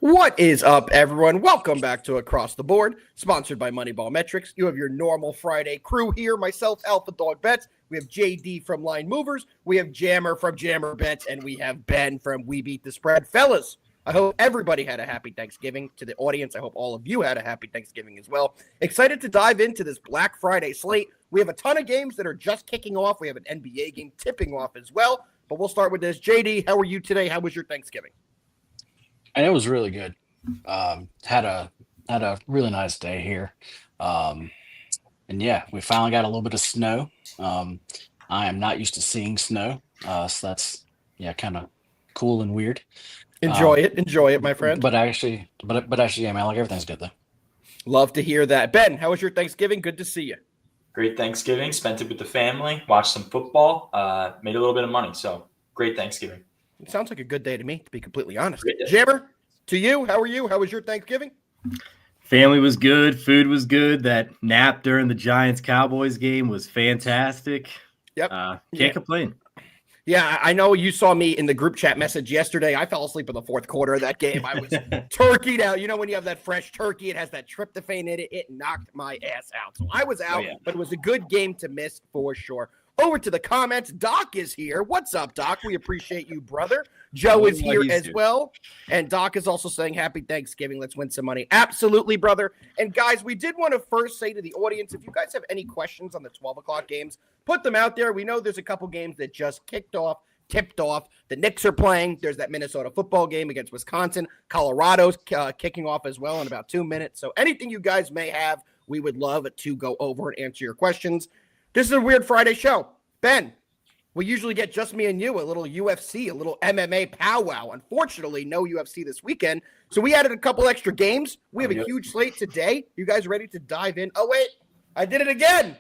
What is up, everyone? Welcome back to Across the Board, sponsored by MoneyBall Metrics. You have your normal Friday crew here. Myself, Alpha Dog Bets. We have JD from Line Movers. We have Jammer from Jammer Bets. And we have Ben from We Beat the Spread. Fellas, I hope everybody had a happy Thanksgiving. To the audience, I hope all of you had a happy Thanksgiving as well. Excited to dive into this Black Friday slate. We have a ton of games that are just kicking off. We have an NBA game tipping off as well. But we'll start with this. JD, how are you today? How was your Thanksgiving? And it was really good. Had a really nice day here. And yeah, we finally got a little bit of snow. I am not used to seeing snow. So that's kind of cool and weird. Enjoy it, my friend. But actually, yeah, man, like everything's good though. Love to hear that. Ben, how was your Thanksgiving? Good to see you. Great Thanksgiving. Spent it with the family. Watched some football. Made a little bit of money. So great Thanksgiving. It sounds like a good day to me, to be completely honest. Jammer, to you, how are you? How was your Thanksgiving? Family was good. Food was good. That nap during the Giants-Cowboys game was fantastic. Yep. Can't complain. Yeah, I know you saw me in the group chat message yesterday. I fell asleep in the fourth quarter of that game. I was turkeyed out. You know when you have that fresh turkey, it has that tryptophan in it. It knocked my ass out. So I was out, but it was a good game to miss for sure. Over to the comments. Doc is here. What's up, Doc? We appreciate you, brother. Joe is here as well. And Doc is also saying happy Thanksgiving. Let's win some money. Absolutely, brother. And guys, we did want to first say to the audience, if you guys have any questions on the 12 o'clock games, put them out there. We know there's a couple games that just tipped off. The Knicks are playing. There's that Minnesota football game against Wisconsin. Colorado's kicking off as well in about 2 minutes. So anything you guys may have, we would love to go over and answer your questions. This is a weird Friday show. Ben, we usually get just me and you, a little UFC, a little MMA powwow. Unfortunately, no UFC this weekend. So we added a couple extra games. We have a huge slate today. You guys ready to dive in? Oh, wait, I did it again.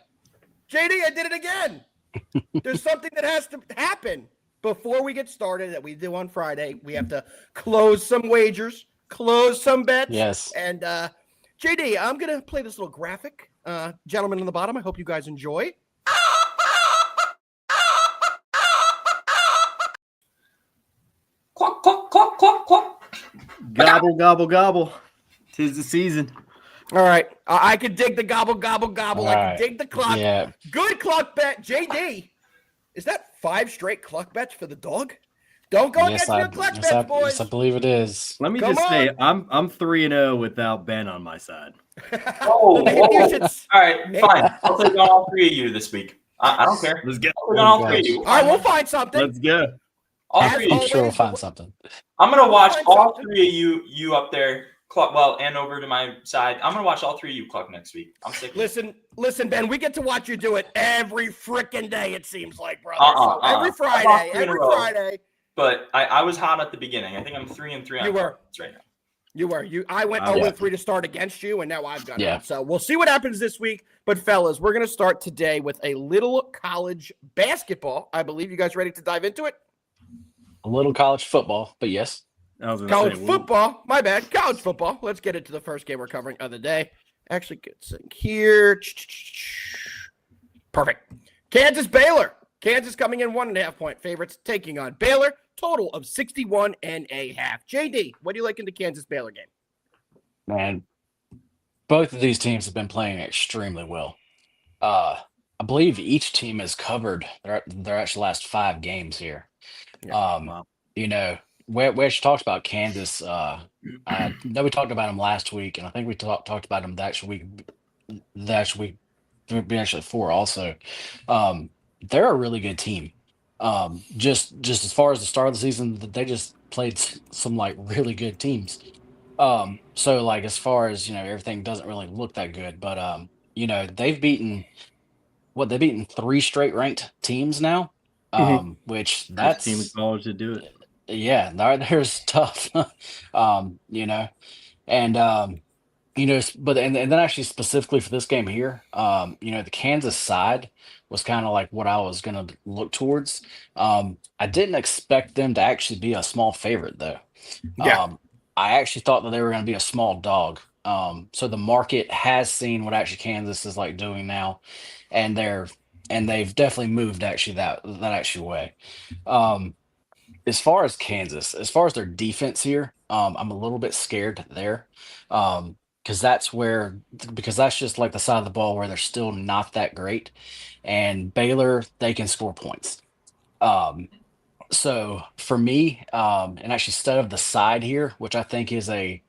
JD, I did it again. There's something that has to happen before we get started that we do on Friday. We have to close some wagers, close some bets. Yes. And JD, I'm going to play this little graphic. Gentlemen on the bottom, I hope you guys enjoy. Cluck, cluck, cluck, cluck, cluck. Gobble, gobble, gobble. 'Tis the season. All right. I could dig the gobble, gobble, gobble. All I right. could dig the clock. Yeah. Good clock bet. JD, is that 5 straight clock bets for the dog? Don't go against your clock bets, boys. Yes, I believe it is. Let me Come just say, on. I'm 3-0 without Ben on my side. Whoa, Maybe whoa. you should- All right, fine. I'll take on all three of you this week. I don't care. Let's go. I'll take on all three of you. All right, we'll find something. Let's go. All As three of I'm you. always, sure we'll find something. I'm going to watch find all something. three of you up there. And over to my side. I'm going to watch all three of you cluck next week. I'm sick of it. Listen, Ben, we get to watch you do it every freaking day, it seems like, brother. So every I've lost Friday, 3 in a every row. Friday. But I was hot at the beginning. I think I'm 3-3 on You were. clucks right now. You were. I went Wow. 0-3 to start against you, and now I've got Yeah. it. So we'll see what happens this week. But, fellas, we're going to start today with a little college basketball. I believe you guys ready to dive into it? A little college football, but yes. I was gonna College say, football. My bad. College football. Let's get into the first game we're covering of the day. Actually, get sync here. Perfect. Kansas Baylor. Kansas coming in 1.5-point favorites, taking on Baylor. Total of 61.5. JD, what do you like in the Kansas Baylor game? Man, both of these teams have been playing extremely well. I believe each team has covered their actual last 5 games here. wow. You know, Wedge talked about Kansas. I know we talked about them last week, and I think we talked about them the actual week before also. They're a really good team. Just as far as the start of the season, they just played some like really good teams. So like as far as everything doesn't really look that good, but they've beaten 3 straight ranked teams now. Which that's team in college to do it. yeah, there's tough. And but and then actually specifically for this game here, the Kansas side was kind of like what I was gonna look towards. I didn't expect them to actually be a small favorite though. Yeah. I actually thought that they were gonna be a small dog. So the market has seen what actually Kansas is like doing now, and they've definitely moved actually that actual way. As far as Kansas, as far as their defense here, I'm a little bit scared there. Because that's just like the side of the ball where they're still not that great. And Baylor, they can score points. Um, so for me, and actually instead of the side here, which I think is a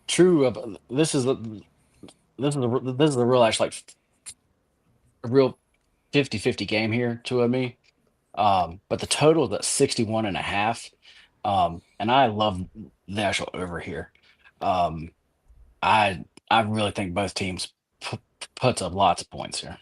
true this is a real actually like a real 50-50 game here to me. But the total is at 61 and a half. And I love the actual over here. Um, I really think both teams puts up lots of points here.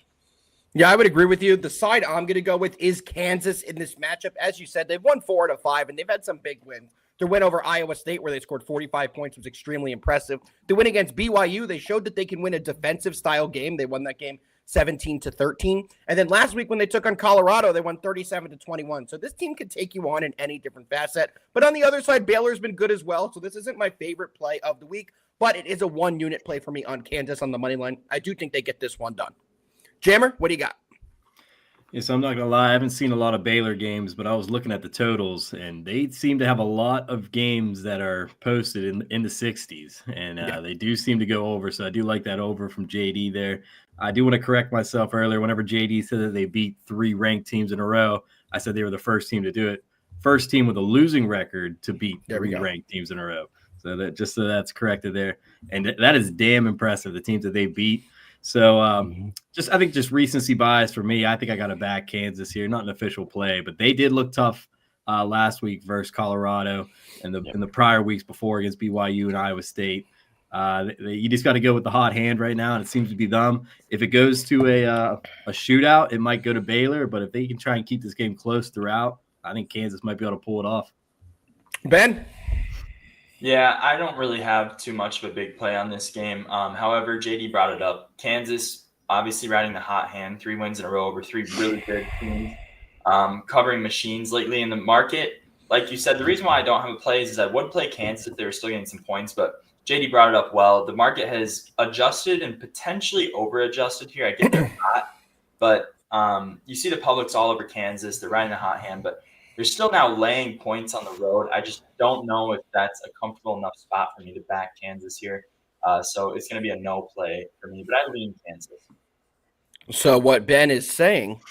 Yeah, I would agree with you. The side I'm going to go with is Kansas in this matchup. As you said, they've won 4 out of 5, and they've had some big wins. Their win over Iowa State, where they scored 45 points, was extremely impressive. The win against BYU, they showed that they can win a defensive-style game. They won that game 17-13. And then last week when they took on Colorado, they won 37-21. So this team could take you on in any different facet. But on the other side, Baylor's been good as well. So this isn't my favorite play of the week, but it is a one-unit play for me on Kansas on the money line. I do think they get this one done. Jammer, what do you got? Yes, I'm not gonna lie. I haven't seen a lot of Baylor games, but I was looking at the totals, and they seem to have a lot of games that are posted in the 60s, and they do seem to go over. So I do like that over from JD there. I do want to correct myself earlier. Whenever JD said that they beat 3 ranked teams in a row, I said they were the first team to do it. First team with a losing record to beat 3 ranked teams in a row. So that just so that's corrected there, and that is damn impressive. The teams that they beat. So I think just recency bias for me. I think I got to back Kansas here. Not an official play, but they did look tough last week versus Colorado and in the prior weeks before against BYU and Iowa State. You just got to go with the hot hand right now, and it seems to be them. If it goes to a shootout, it might go to Baylor, but if they can try and keep this game close throughout, I think Kansas might be able to pull it off. Ben? Yeah, I don't really have too much of a big play on this game. However, JD brought it up. Kansas obviously riding the hot hand, 3 wins in a row over 3 really good teams, covering machines lately in the market. Like you said, the reason why I don't have a play is I would play Kansas if they were still getting some points, but JD brought it up well. The market has adjusted and potentially over-adjusted here. I get they're hot, but you see the public's all over Kansas. They're riding the hot hand, but they're still now laying points on the road. I just don't know if that's a comfortable enough spot for me to back Kansas here. So it's going to be a no play for me, but I lean Kansas. So what Ben is saying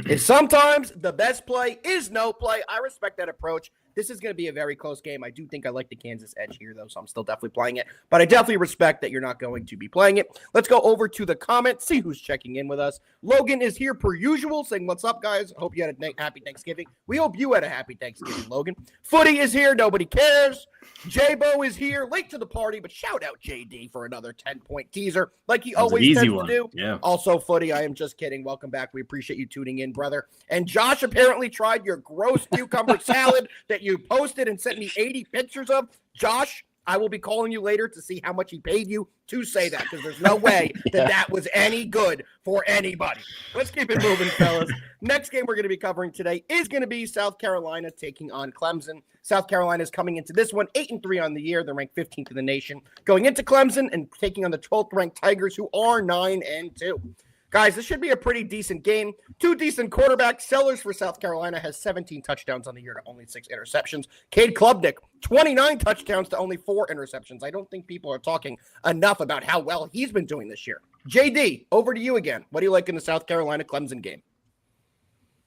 is sometimes the best play is no play. I respect that approach. This is going to be a very close game. I do think I like the Kansas edge here, though, so I'm still definitely playing it. But I definitely respect that you're not going to be playing it. Let's go over to the comments, see who's checking in with us. Logan is here per usual, saying, what's up, guys? Hope you had a happy Thanksgiving. We hope you had a happy Thanksgiving, Logan. Footy is here. Nobody cares. J-Bo is here, late to the party, but shout out JD for another 10-point teaser, like he always tends to do. Yeah. Also, Footy, I am just kidding. Welcome back. We appreciate you tuning in, brother. And Josh apparently tried your gross cucumber salad that you posted and sent me 80 pictures of. Josh, I will be calling you later to see how much he paid you to say that, because there's no way that was any good for anybody. Let's keep it moving, fellas. Next game we're going to be covering today is going to be South Carolina taking on Clemson. South Carolina is coming into this one 8-3 on the year. They're ranked 15th in the nation. Going into Clemson and taking on the 12th ranked Tigers, who are 9-2. Guys, this should be a pretty decent game. 2 decent quarterbacks. Sellers for South Carolina has 17 touchdowns on the year to only 6 interceptions. Cade Klubnik, 29 touchdowns to only 4 interceptions. I don't think people are talking enough about how well he's been doing this year. JD, over to you again. What do you like in the South Carolina-Clemson game?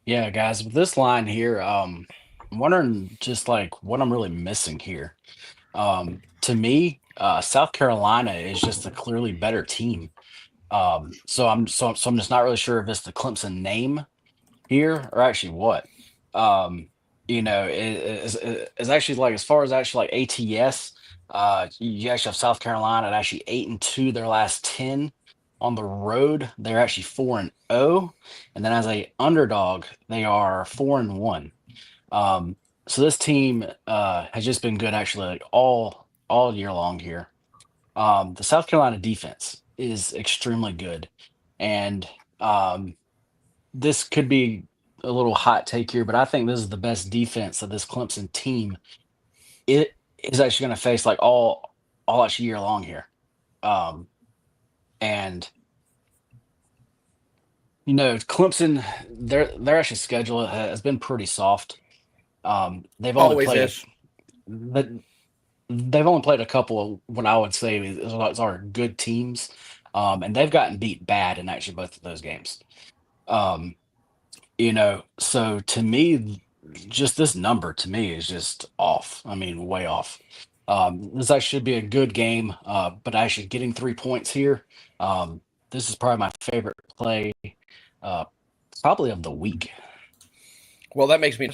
Yeah, guys, with this line here, I'm wondering just like what I'm really missing here. To me, South Carolina is just a clearly better team. So I'm just not really sure if it's the Clemson name here or actually what. It's actually like as far as actually like ATS, you actually have South Carolina at actually 8-2 their last 10 on the road. They're actually 4-0, and then as a underdog, they are 4-1. So this team has just been good actually like all year long here. The South Carolina defense is extremely good, and this could be a little hot take here, but I think this is the best defense of this Clemson team. It is actually going to face like all actually year long here, and Clemson, their actually schedule has been pretty soft. They've only Always played is. they've only played a couple of what I would say is are good teams, and they've gotten beat bad in actually both of those games. Um, so to me, just this number to me is just off. I mean, way off. This actually should be a good game, but actually getting 3 points here, this is probably my favorite play, uh, probably of the week. Well, that makes me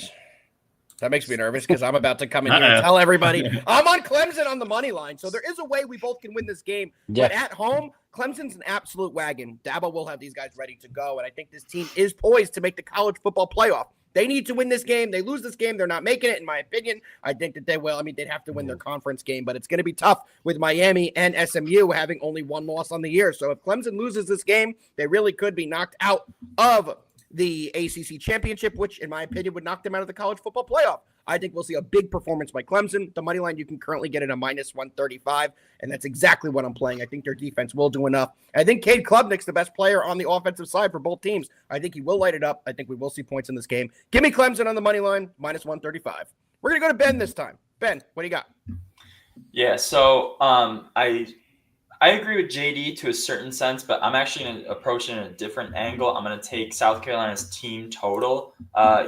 nervous because I'm about to come in here and Uh-oh. tell everybody I'm on Clemson on the money line. So there is a way we both can win this game. Yeah. But at home, Clemson's an absolute wagon. Dabo will have these guys ready to go. And I think this team is poised to make the college football playoff. They need to win this game. They lose this game, they're not making it, in my opinion. I think that they will. I mean, they'd have to win their conference game, but it's going to be tough with Miami and SMU having only one loss on the year. So if Clemson loses this game, they really could be knocked out of the ACC championship, which in my opinion would knock them out of the college football playoff. I think we'll see a big performance by Clemson. The money line you can currently get at a -135, and that's exactly what I'm playing. I think their defense will do enough. I think Cade Klubnik's the best player on the offensive side for both teams. I think he will light it up. I think we will see points in this game. Give me Clemson on the money line, -135. We're going to go to Ben this time. Ben, what do you got? Yeah, so I agree with JD to a certain sense, but I'm actually going to approach it in a different angle. I'm going to take South Carolina's team total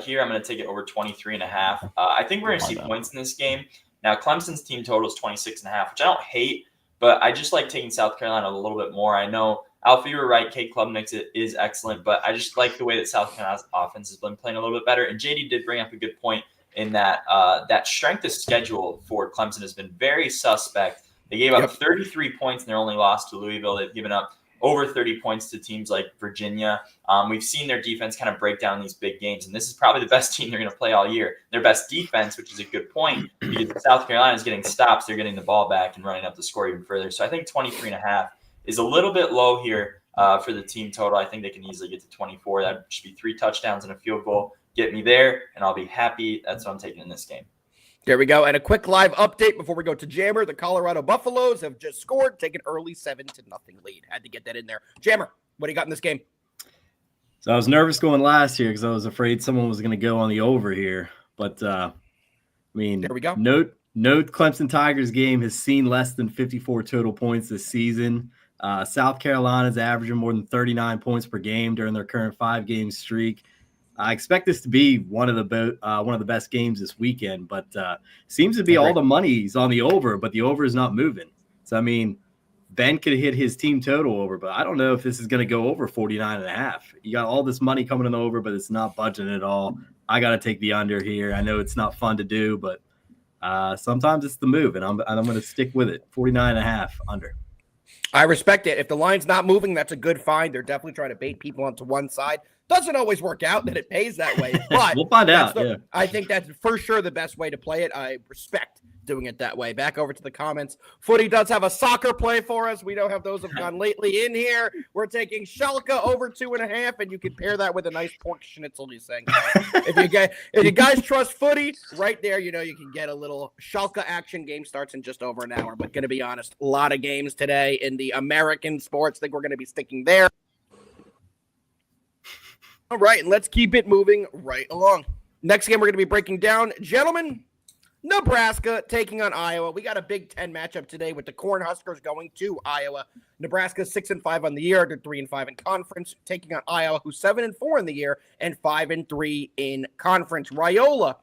here. I'm going to take it over 23.5. I think we're going to see points in this game. Now, Clemson's team total is 26.5, which I don't hate, but I just like taking South Carolina a little bit more. I know, Alfie, you were right. Cade Klubnik is excellent, but I just like the way that South Carolina's offense has been playing a little bit better. And JD did bring up a good point in that that strength of schedule for Clemson has been very suspect. They gave up 33 points in their only loss to Louisville. They've given up over 30 points to teams like Virginia. We've seen their defense kind of break down these big games, and this is probably the best team they're going to play all year. Their best defense, which is a good point, because South Carolina is getting stops. They're getting the ball back and running up the score even further. So I think 23.5 is a little bit low here for the team total. I think they can easily get to 24. That should be 3 touchdowns and a field goal. Get me there, and I'll be happy. That's what I'm taking in this game. There we go. And a quick live update before we go to Jammer. The Colorado Buffaloes have just scored, taken early 7-0 lead. Had to get that in there. Jammer, what do you got in this game? So I was nervous going last year because I was afraid someone was going to go on the over here. But, I mean, there we go. No Clemson Tigers game has seen less than 54 total points this season. South Carolina's averaging more than 39 points per game during their current 5-game streak. I expect this to be one of the best games this weekend, but seems to be all the money's on the over, but the over is not moving. So, I mean, Ben could hit his team total over, but I don't know if this is going to go over 49.5. You got all this money coming in the over, but it's not budging at all. I got to take the under here. I know it's not fun to do, but sometimes it's the move, and I'm going to stick with it. 49.5 under. I respect it. If the line's not moving, that's a good find. They're definitely trying to bait people onto one side. Doesn't always work out that it pays that way, but we'll find out. I think that's for sure the best way to play it. I respect doing it that way. Back over to the comments. Footy does have a soccer play for us. We don't have those have gone lately in here. We're taking Schalke over 2.5, and you can pair that with a nice pork schnitzel. You're saying if you guys trust footy, right there, you can get a little Schalke action. Game starts in just over an hour. But going to be honest, a lot of games today in the American sports. I think we're going to be sticking there. All right, and let's keep it moving right along. Next game we're going to be breaking down, gentlemen, Nebraska taking on Iowa. We got a Big Ten matchup today with the Cornhuskers going to Iowa. Nebraska 6-5 on the year. They're 3-5 in conference, taking on Iowa, who's 7-4 in the year and 5-3 in conference. Raiola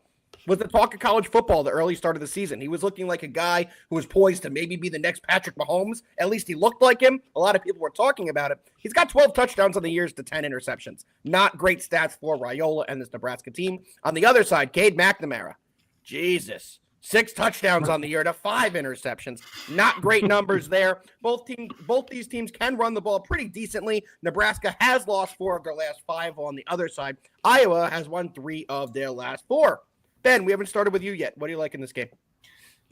was the talk of college football the early start of the season. He was looking like a guy who was poised to maybe be the next Patrick Mahomes. At least he looked like him. A lot of people were talking about it. He's got 12 touchdowns on the years to 10 interceptions. Not great stats for Raiola and this Nebraska team. On the other side, Cade McNamara. Jesus. 6 touchdowns on the year to 5 interceptions. Not great numbers there. Both these teams can run the ball pretty decently. Nebraska has lost 4 of their last 5 on the other side. Iowa has won 3 of their last 4. Ben, we haven't started with you yet. What do you like in this game?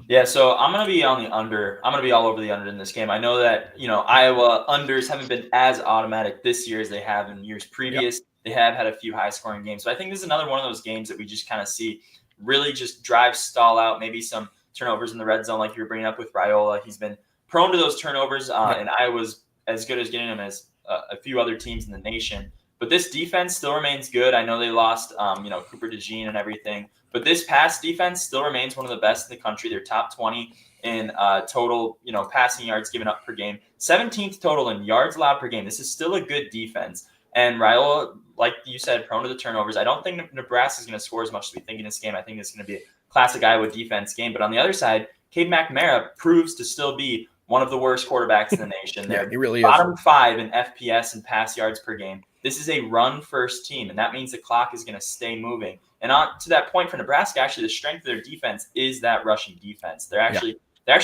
Yeah, so I'm going to be on the under. I'm going to be all over the under in this game. I know that, Iowa unders haven't been as automatic this year as they have in years previous. Yep. They have had a few high-scoring games. So I think this is another one of those games that we just kind of see really just drive, stall out, maybe some turnovers in the red zone like you were bringing up with Raiola. He's been prone to those turnovers, and Iowa's as good as getting them as a few other teams in the nation. But this defense still remains good. I know they lost, Cooper DeJean and everything. But this pass defense still remains one of the best in the country. They're top 20 in total, passing yards given up per game, 17th total in yards allowed per game. This is still a good defense. And Raiola, like you said, prone to the turnovers. I don't think Nebraska is going to score as much as we think in this game. I think it's going to be a classic Iowa defense game. But on the other side, Cade McNamara proves to still be one of the worst quarterbacks in the nation. They're he really bottom 5 in FPS and pass yards per game. This is a run-first team, and that means the clock is going to stay moving. And on to that point for Nebraska, actually, the strength of their defense is that rushing defense. They're actually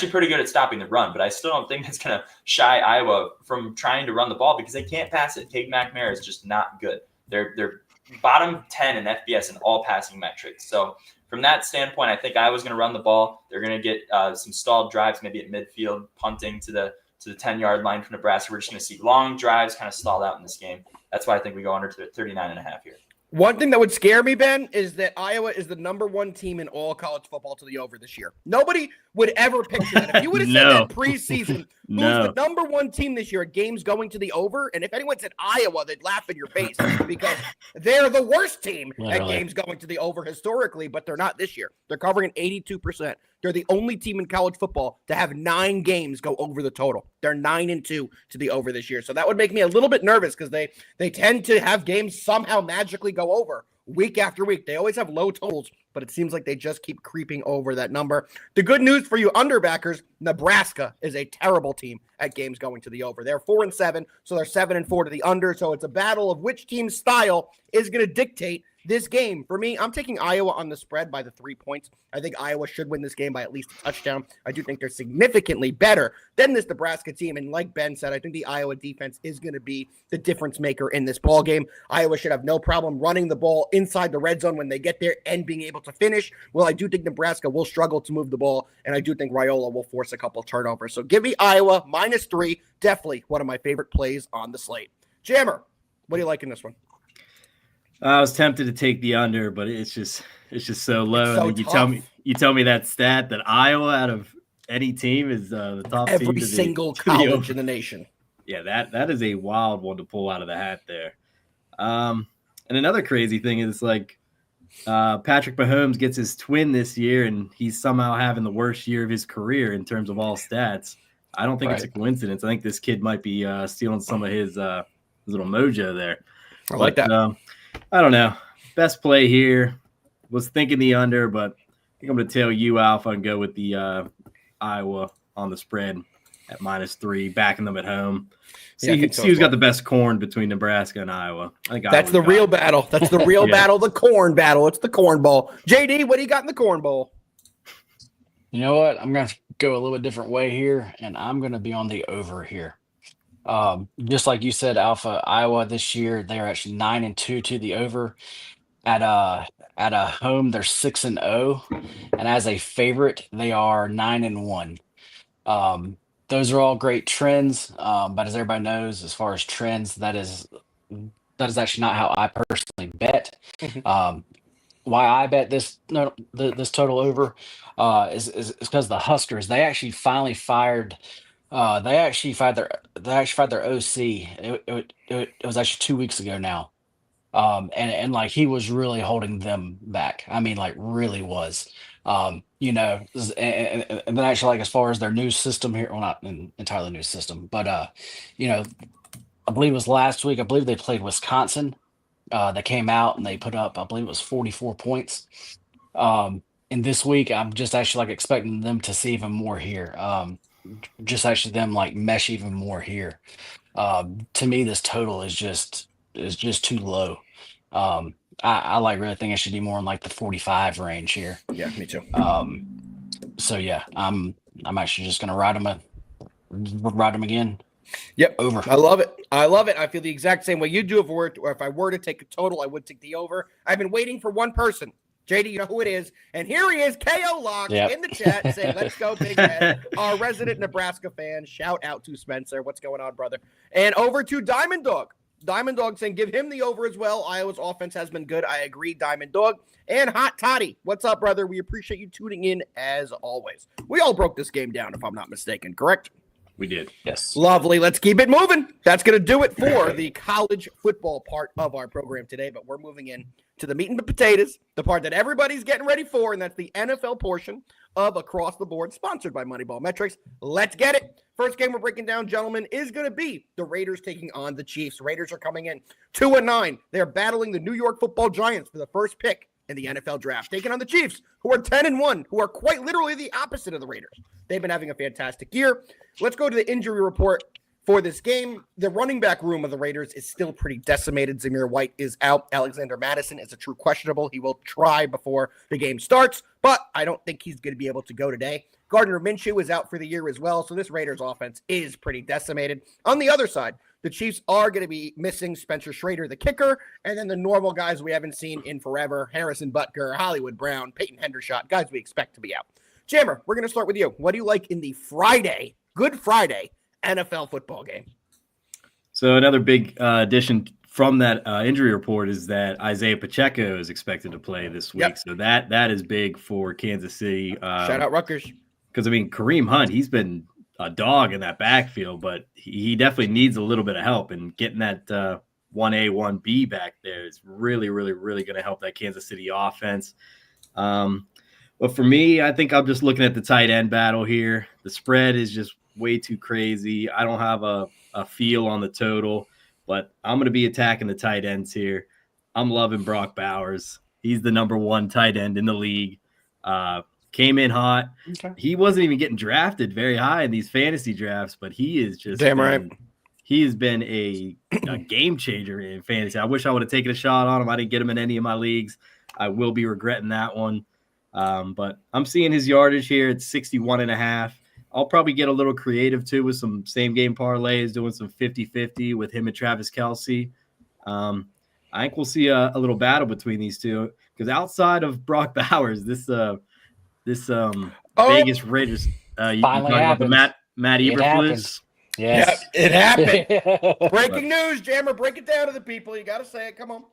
pretty good at stopping the run, but I still don't think it's going to shy Iowa from trying to run the ball because they can't pass it. Cade McNamara is just not good. They're bottom 10 in FBS in all passing metrics. So from that standpoint, I think Iowa's going to run the ball. They're going to get some stalled drives, maybe at midfield, punting to the 10-yard line for Nebraska. We're just going to see long drives kind of stalled out in this game. That's why I think we go under to 39.5 here. One thing that would scare me, Ben, is that Iowa is the number 1 team in all college football to the over this year. Nobody would ever picture that. If you would have said that preseason, who's the number 1 team this year at games going to the over? And if anyone said Iowa, they'd laugh in your face because they're the worst team at games going to the over historically, but they're not this year. They're covering 82%. They're the only team in college football to have 9 games go over the total. They're 9-2 to the over this year. So that would make me a little bit nervous because they tend to have games somehow magically go over week after week. They always have low totals, but it seems like they just keep creeping over that number. The good news for you underbackers, Nebraska is a terrible team at games going to the over. They're 4-7, so they're 7-4 to the under. So it's a battle of which team's style is going to dictate this game. For me, I'm taking Iowa on the spread by the 3 points. I think Iowa should win this game by at least a touchdown. I do think they're significantly better than this Nebraska team. And like Ben said, I think the Iowa defense is going to be the difference maker in this ball game. Iowa should have no problem running the ball inside the red zone when they get there and being able to finish. Well, I do think Nebraska will struggle to move the ball, and I do think Raiola will force a couple turnovers. So give me Iowa -3. Definitely one of my favorite plays on the slate. Jammer, what do you like in this one? I was tempted to take the under, but it's just so low. So and you tell me that stat that Iowa out of any team is the top team. Every single college in the nation. Yeah, that is a wild one to pull out of the hat there. And another crazy thing is like Patrick Mahomes gets his twin this year, and he's somehow having the worst year of his career in terms of all stats. I don't think it's a coincidence. I think this kid might be stealing some of his little mojo there. I like that. I don't know. Best play here. Was thinking the under, but I think I'm going to tell you, Alpha, and go with the Iowa on the spread at -3, backing them at home. See who's got the best corn between Nebraska and Iowa. I think that's the real battle. That's the real battle, the corn battle. It's the corn bowl. JD, what do you got in the corn bowl? You know what? I'm going to go a little bit different way here, and I'm going to be on the over here. Just like you said, Alpha, Iowa this year, they're actually 9-2 to the over. At a home, they're 6-0, and as a favorite, they are 9-1. Those are all great trends, but as everybody knows, as far as trends, that is actually not how I personally bet. Why I bet this total over is because the Huskers, they actually finally fired. They actually fired their OC. It was actually 2 weeks ago now. And like he was really holding them back. I mean, like really was. And then actually, like as far as their new system here, well, not an entirely new system, but I believe it was last week. I believe they played Wisconsin. They came out and they put up, I believe it was 44 points. And this week, I'm just actually like expecting them to see even more here. Just actually them like mesh even more here. To me, this total is just too low. I like really think it should be more in like the 45 range here. Yeah, me too. So yeah, I'm actually just gonna ride them again. Yep, over. I love it. I feel the exact same way you do. If I were to take a total, I would take the over. I've been waiting for one person. JD, you know who it is. And here he is, KO Lock, in the chat saying, let's go, Big Head. Our resident Nebraska fan. Shout out to Spencer. What's going on, brother? And over to Diamond Dog. Diamond Dog saying, give him the over as well. Iowa's offense has been good. I agree, Diamond Dog. And Hot Toddy. What's up, brother? We appreciate you tuning in as always. We all broke this game down, if I'm not mistaken, correct? We did. Yes. Lovely. Let's keep it moving. That's going to do it for the college football part of our program today, but we're moving in to the meat and the potatoes, the part that everybody's getting ready for, and that's the NFL portion of Across the Board, sponsored by MoneyBall Metrics. Let's get it. First game we're breaking down, gentlemen, is going to be the Raiders taking on the Chiefs. Raiders are coming in 2-9. They're battling the New York Football Giants for the first pick in the NFL draft, taking on the Chiefs, who are 10-1, who are quite literally the opposite of the Raiders. They've been having a fantastic year. Let's go to the injury report for this game. The running back room of the Raiders is still pretty decimated. Zamir White is out. Alexander Madison is a true questionable. He will try before the game starts, but I don't think he's going to be able to go today. Gardner Minshew is out for the year as well, so this Raiders offense is pretty decimated. On the other side, the Chiefs are going to be missing Spencer Schrader, the kicker, and then the normal guys we haven't seen in forever, Harrison Butker, Hollywood Brown, Peyton Hendershot, guys we expect to be out. Jammer, we're going to start with you. What do you like in the Good Friday NFL football game? So another big addition from that injury report is that Isaiah Pacheco is expected to play this week. Yep. So that is big for Kansas City. Shout out Rutgers. Because, I mean, Kareem Hunt, he's been a dog in that backfield, but he definitely needs a little bit of help. And getting that 1A, 1B back there is really, really, really going to help that Kansas City offense. But for me, I think I'm just looking at the tight end battle here. The spread is just way too crazy. I don't have a feel on the total, but I'm going to be attacking the tight ends here. I'm loving Brock Bowers. He's the number 1 tight end in the league. Came in hot. Okay. He wasn't even getting drafted very high in these fantasy drafts, but he is just damn right. He has been a game changer in fantasy. I wish I would have taken a shot on him. I didn't get him in any of my leagues. I will be regretting that one. But I'm seeing his yardage here at 61.5. I'll probably get a little creative too with some same game parlays, doing some 50-50 with him and Travis Kelce. I think we'll see a little battle between these two, because outside of Brock Bowers, this Vegas Raiders, you Finally about the happens. Matt It happens. Eberflus. Yes. Yeah, it happened. Breaking news, Jammer. Break it down to the people. You got to say it. Come on.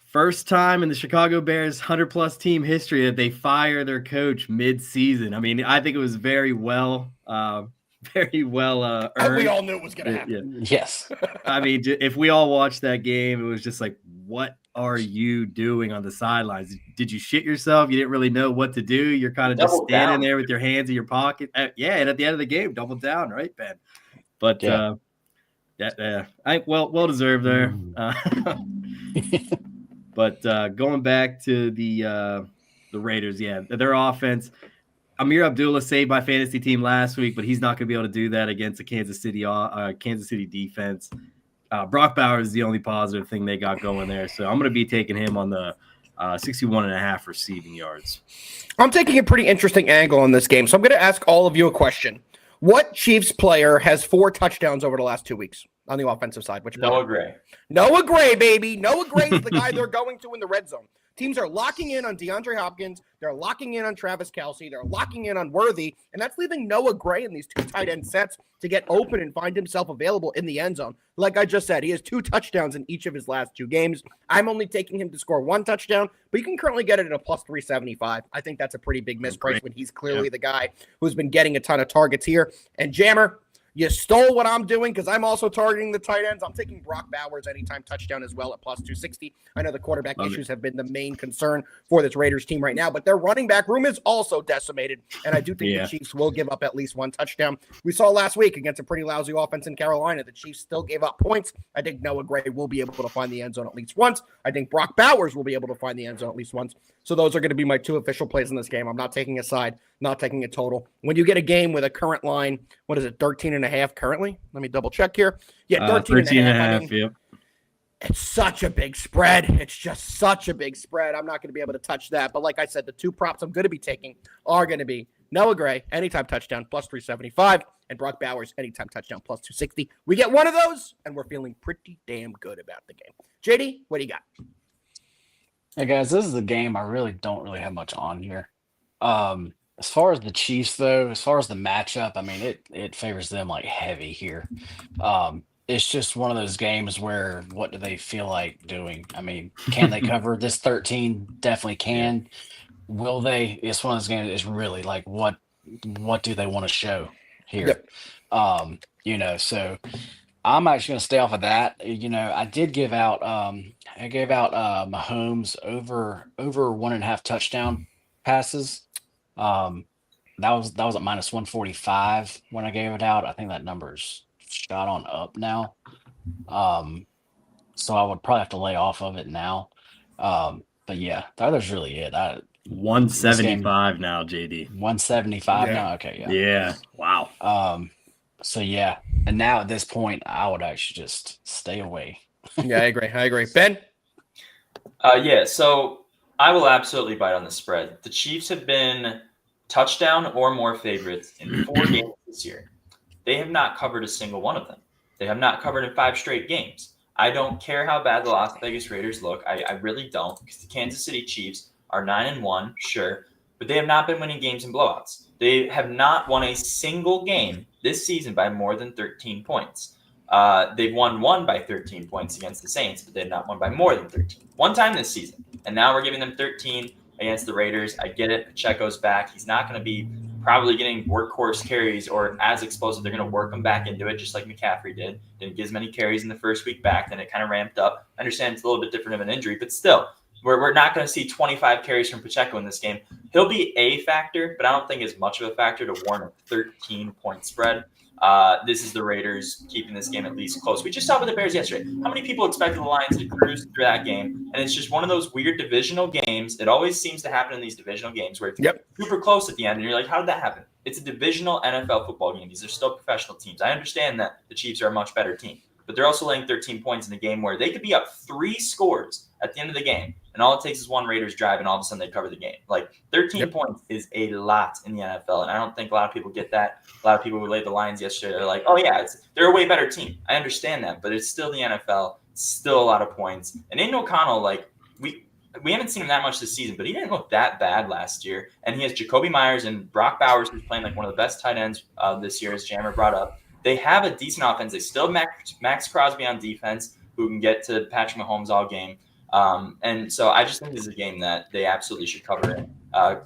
First time in the Chicago Bears 100-plus team history that they fire their coach mid-season. I mean, I think it was very well earned. We all knew it was going to happen. Yeah. Yes. I mean, if we all watched that game, it was just like, what are you doing on the sidelines? Did you shit yourself? You didn't really know what to do. You're kind of just Double standing down. there with your hands in your pocket. Yeah, and at the end of the game, double down, right, Ben? But Yeah. I well deserved there. But going back to the Raiders, yeah, their offense. Amir Abdullah saved my fantasy team last week, but he's not going to be able to do that against the Kansas City defense. Brock Bowers is the only positive thing they got going there, so I'm going to be taking him on the 61.5 receiving yards. I'm taking a pretty interesting angle on this game, so I'm going to ask all of you a question. What Chiefs player has 4 touchdowns over the last 2 weeks on the offensive side? Which Noah Gray. Noah Gray, baby. Noah Gray is the guy they're going to in the red zone. Teams are locking in on DeAndre Hopkins. They're locking in on Travis Kelce. They're locking in on Worthy. And that's leaving Noah Gray in these 2 tight end sets to get open and find himself available in the end zone. Like I just said, he has 2 touchdowns in each of his last 2 games. I'm only taking him to score 1 touchdown, but you can currently get it at a plus 375. I think that's a pretty big misprice when he's clearly the guy who's been getting a ton of targets here. And Jammer, you stole what I'm doing because I'm also targeting the tight ends. I'm taking Brock Bowers anytime touchdown as well at plus 260. I know the quarterback issues have been the main concern for this Raiders team right now, but their running back room is also decimated, and I do think the Chiefs will give up at least 1 touchdown. We saw last week against a pretty lousy offense in Carolina, the Chiefs still gave up points. I think Noah Gray will be able to find the end zone at least once. I think Brock Bowers will be able to find the end zone at least once. So those are going to be my 2 official plays in this game. I'm not taking a side, not taking a total. When you get a game with a current line, what is it, 13.5 currently? Let me double check here. Yeah, 13.5. Yep. It's such a big spread. It's just such a big spread. I'm not going to be able to touch that. But like I said, the 2 props I'm going to be taking are going to be Noah Gray, anytime touchdown, plus 375, and Brock Bowers, anytime touchdown, plus 260. We get one of those, and we're feeling pretty damn good about the game. JD, what do you got? Hey guys, this is a game I don't really have much on here. As far as the Chiefs, though, as far as the matchup, I mean, it favors them like heavy here. It's just one of those games where what do they feel like doing? I mean, can they cover this 13? Definitely can. Will they? It's one of those games. It's really like what do they want to show here? So I'm actually going to stay off of that. I did give out Mahomes over 1.5 touchdown passes. That was at minus 145 when I gave it out. I think that number's shot on up now. So I would probably have to lay off of it now. But yeah, the other's really it. 175 now, JD. 175 Yeah. now. Okay, yeah. Yeah. Wow. So yeah, and now at this point, I would actually just stay away. Yeah, I agree. Ben? Yeah, so I will absolutely bite on the spread. The Chiefs have been touchdown or more favorites in 4 games this year. They have not covered a single one of them. They have not covered in 5 straight games. I don't care how bad the Las Vegas Raiders look. I really don't, because the Kansas City Chiefs are 9-1, sure, but they have not been winning games in blowouts. They have not won a single game this season by more than 13 points. They've won one by 13 points against the Saints, but they've not won by more than 13. One time this season, and now we're giving them 13 against the Raiders. I get it. Pacheco's back. He's not going to be probably getting workhorse carries or as explosive. They're going to work him back into it, just like McCaffrey did. Didn't get as many carries in the first week back. Then it kind of ramped up. I understand it's a little bit different of an injury, but still, we're not going to see 25 carries from Pacheco in this game. He'll be a factor, but I don't think as much of a factor to warrant a 13-point spread. This is the Raiders keeping this game at least close. We just saw with the Bears yesterday. How many people expected the Lions to cruise through that game? And it's just one of those weird divisional games. It always seems to happen in these divisional games where it's super close at the end, and you're like, how did that happen? It's a divisional NFL football game. These are still professional teams. I understand that the Chiefs are a much better team, but they're also laying 13 points in a game where they could be up 3 scores at the end of the game, and all it takes is one Raiders drive, and all of a sudden they cover the game. Like 13 points is a lot in the NFL, and I don't think a lot of people get that. A lot of people who laid the Lions yesterday are like, oh yeah, they're a way better team. I understand that, but it's still the NFL. It's still a lot of points. And Aiden O'Connell, like we haven't seen him that much this season, but he didn't look that bad last year. And he has Jacoby Myers and Brock Bowers, who's playing like one of the best tight ends this year, as Jammer brought up. They have a decent offense. They still have Max Crosby on defense, who can get to Patrick Mahomes all game. And so I just think this is a game that they absolutely should cover in.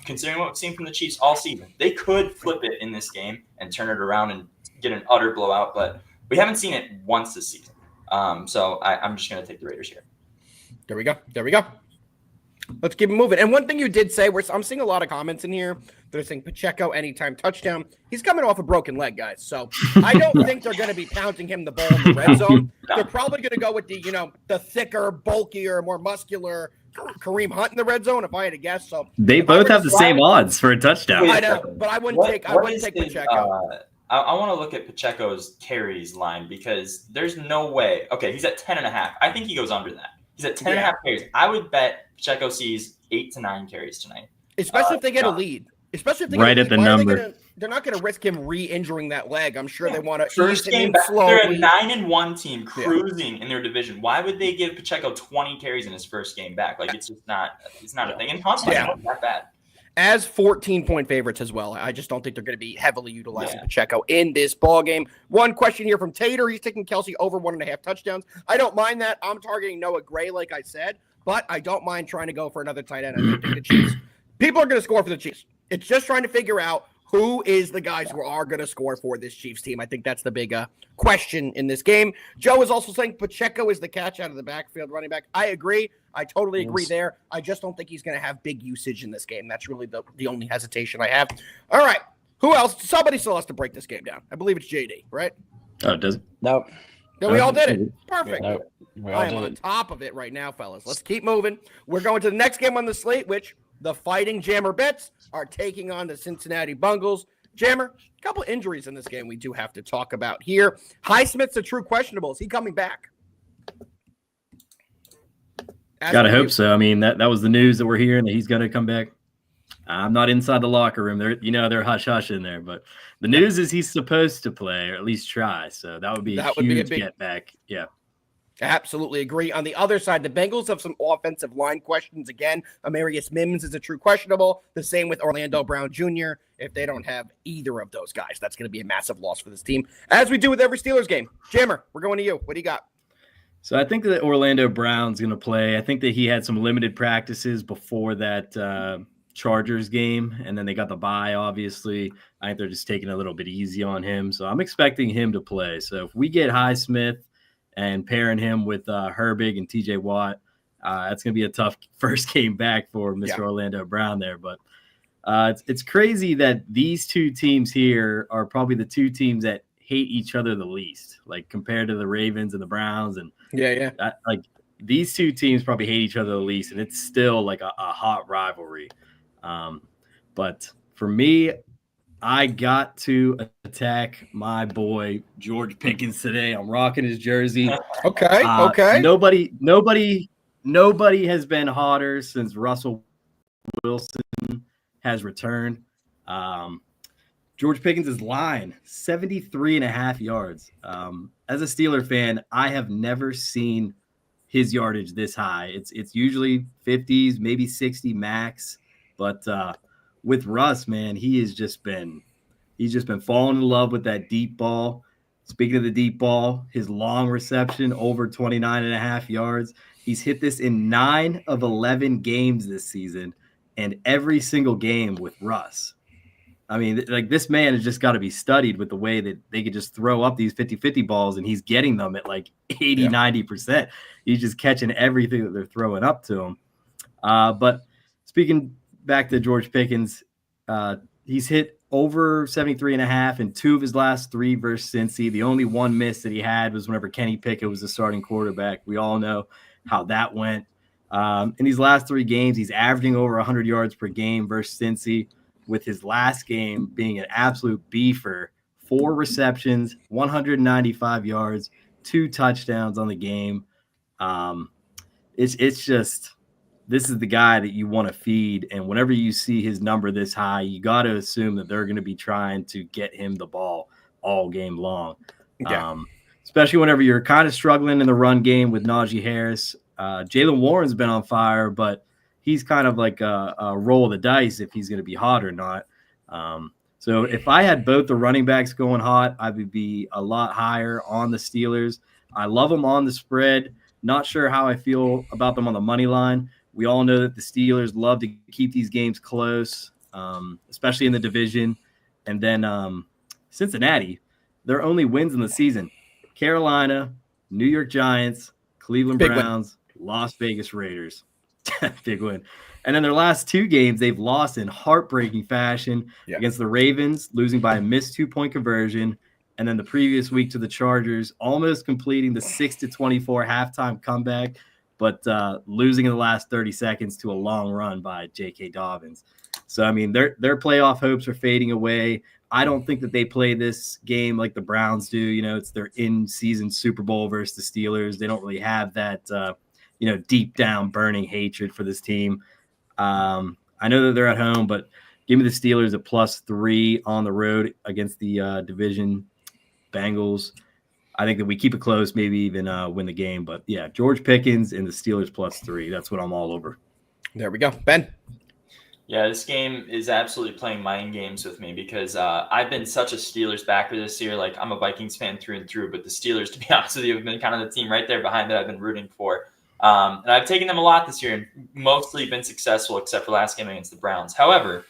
Considering what we've seen from the Chiefs all season, they could flip it in this game and turn it around and get an utter blowout, but we haven't seen it once this season. So I'm just going to take the Raiders here. There we go. Let's keep it moving. And one thing you did say, I'm seeing a lot of comments in here that are saying Pacheco anytime touchdown. He's coming off a broken leg, guys. So I don't think they're going to be pounding him the ball in the red zone. They're probably going to go with the thicker, bulkier, more muscular Kareem Hunt in the red zone, if I had to guess. So they both have the same odds for a touchdown. I know, but I wouldn't take Pacheco. I want to look at Pacheco's carries line, because there's no way. Okay, he's at 10.5. I think he goes under that. He's at 10.5 carries. I would bet Pacheco sees 8 to 9 carries tonight. Especially if they get a lead. Especially if they right get at the number. They're not going to risk him re-injuring that leg. I'm sure they want to first game back. They're a 9-1 team cruising in their division. Why would they give Pacheco 20 carries in his first game back? Like, it's just not. It's not a thing. And Hunt's not that bad. As 14-point favorites as well. I just don't think they're going to be heavily utilizing Pacheco in this ball game. One question here from Tater. He's taking Kelsey over 1.5 touchdowns. I don't mind that. I'm targeting Noah Gray, like I said, but I don't mind trying to go for another tight end. I think the Chiefs. People are going to score for the Chiefs. It's just trying to figure out who is the guys who are going to score for this Chiefs team. I think that's the big question in this game. Joe is also saying Pacheco is the catch out of the backfield running back. I agree. I totally agree there. I just don't think he's going to have big usage in this game. That's really the only hesitation I have. All right. Who else? Somebody still has to break this game down. I believe it's JD, right? Oh, does it? Nope. No, we all did it. Perfect. Nope. I am on top of it right now, fellas. Let's keep moving. We're going to the next game on the slate, which the Fighting Jammer Bets are taking on the Cincinnati Bengals. Jammer, a couple injuries in this game we do have to talk about here. Highsmith's a true questionable. Is he coming back? Gotta hope so. I mean, that was the news that we're hearing, that he's going to come back. I'm not inside the locker room. They're hush-hush in there. But the news is he's supposed to play, or at least try. So that would be a huge get back. Yeah. Absolutely agree. On the other side, the Bengals have some offensive line questions again. Amarius Mims is a true questionable. The same with Orlando Brown Jr. If they don't have either of those guys, that's going to be a massive loss for this team, as we do with every Steelers game. Jammer, we're going to you. What do you got? So I think that Orlando Brown's going to play. I think that he had some limited practices before that Chargers game, and then they got the bye, obviously. I think they're just taking a little bit easy on him. So I'm expecting him to play. So if we get Highsmith and pairing him with Herbig and TJ Watt, that's going to be a tough first game back for Mr. Orlando Brown there. But it's crazy that these two teams here are probably the two teams that hate each other the least, like compared to the Ravens and the Browns. And like these two teams probably hate each other the least, and it's still like a hot rivalry. But for me, I got to attack my boy George Pickens today. I'm rocking his jersey. Okay. Nobody has been hotter since Russell Wilson has returned. George Pickens' line, 73.5 yards. As a Steeler fan, I have never seen his yardage this high. It's usually 50s, maybe 60 max. But with Russ, man, he's just been falling in love with that deep ball. Speaking of the deep ball, his long reception over 29.5 yards. He's hit this in 9 of 11 games this season, and every single game with Russ. I mean, like, this man has just got to be studied with the way that they could just throw up these 50-50 balls, and he's getting them at like 80, 90%. He's just catching everything that they're throwing up to him. But speaking back to George Pickens, he's hit over 73.5 in 2 of his last 3 versus Cincy. The only one miss that he had was whenever Kenny Pickett was the starting quarterback. We all know how that went. In these last 3 games, he's averaging over 100 yards per game versus Cincy, with his last game being an absolute beefer. 4 receptions, 195 yards, 2 touchdowns on the game. It's just, this is the guy that you want to feed. And whenever you see his number this high, you got to assume that they're going to be trying to get him the ball all game long. Especially whenever you're kind of struggling in the run game with Najee Harris. Jalen Warren's been on fire, but he's kind of like a roll of the dice if he's going to be hot or not. So if I had both the running backs going hot, I would be a lot higher on the Steelers. I love them on the spread. Not sure how I feel about them on the money line. We all know that the Steelers love to keep these games close, especially in the division. And then Cincinnati, their only wins in the season: Carolina, New York Giants, Cleveland Browns, Las Vegas Raiders. Big win. And then their last 2 games, they've lost in heartbreaking fashion against the Ravens, losing by a missed 2-point conversion. And then the previous week to the Chargers, almost completing the 6-24 halftime comeback, but losing in the last 30 seconds to a long run by J.K. Dobbins. So, I mean, their playoff hopes are fading away. I don't think that they play this game like the Browns do. You know, it's their in-season Super Bowl versus the Steelers. They don't really have that deep down burning hatred for this team. I know that they're at home, but give me the Steelers at +3 on the road against the division Bengals. I think that we keep it close, maybe even win the game. But yeah, George Pickens and the Steelers +3. That's what I'm all over. There we go. Ben? Yeah, this game is absolutely playing mind games with me because I've been such a Steelers backer this year. Like, I'm a Vikings fan through and through, but the Steelers, to be honest with you, have been kind of the team right there behind that I've been rooting for. And I've taken them a lot this year and mostly been successful except for last game against the Browns. However,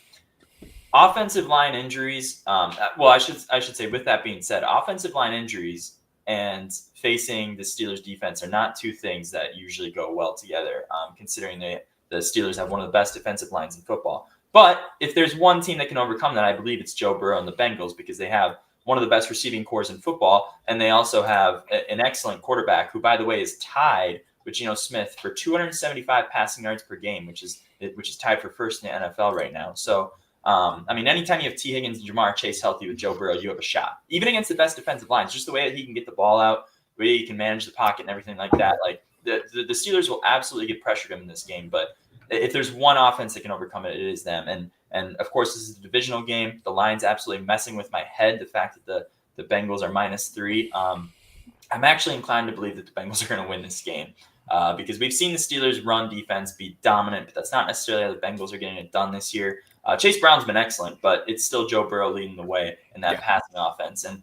offensive line injuries, I should say, with that being said, offensive line injuries and facing the Steelers defense are not 2 things that usually go well together, considering the Steelers have one of the best defensive lines in football. But if there's one team that can overcome that, I believe it's Joe Burrow and the Bengals, because they have one of the best receiving corps in football, and they also have an excellent quarterback who, by the way, is tied with Geno Smith for 275 passing yards per game, which is tied for first in the NFL right now. So, I mean, anytime you have T. Higgins and Jamar Chase healthy with Joe Burrow, you have a shot. Even against the best defensive lines, just the way that he can get the ball out, the way he can manage the pocket and everything like that. Like, the Steelers will absolutely get pressured him in this game. But if there's one offense that can overcome it, it is them. And of course, this is a divisional game. The line's absolutely messing with my head. The fact that the Bengals are -3. I'm actually inclined to believe that the Bengals are going to win this game. Because we've seen the Steelers' run defense be dominant, but that's not necessarily how the Bengals are getting it done this year. Chase Brown's been excellent, but it's still Joe Burrow leading the way in that passing offense. And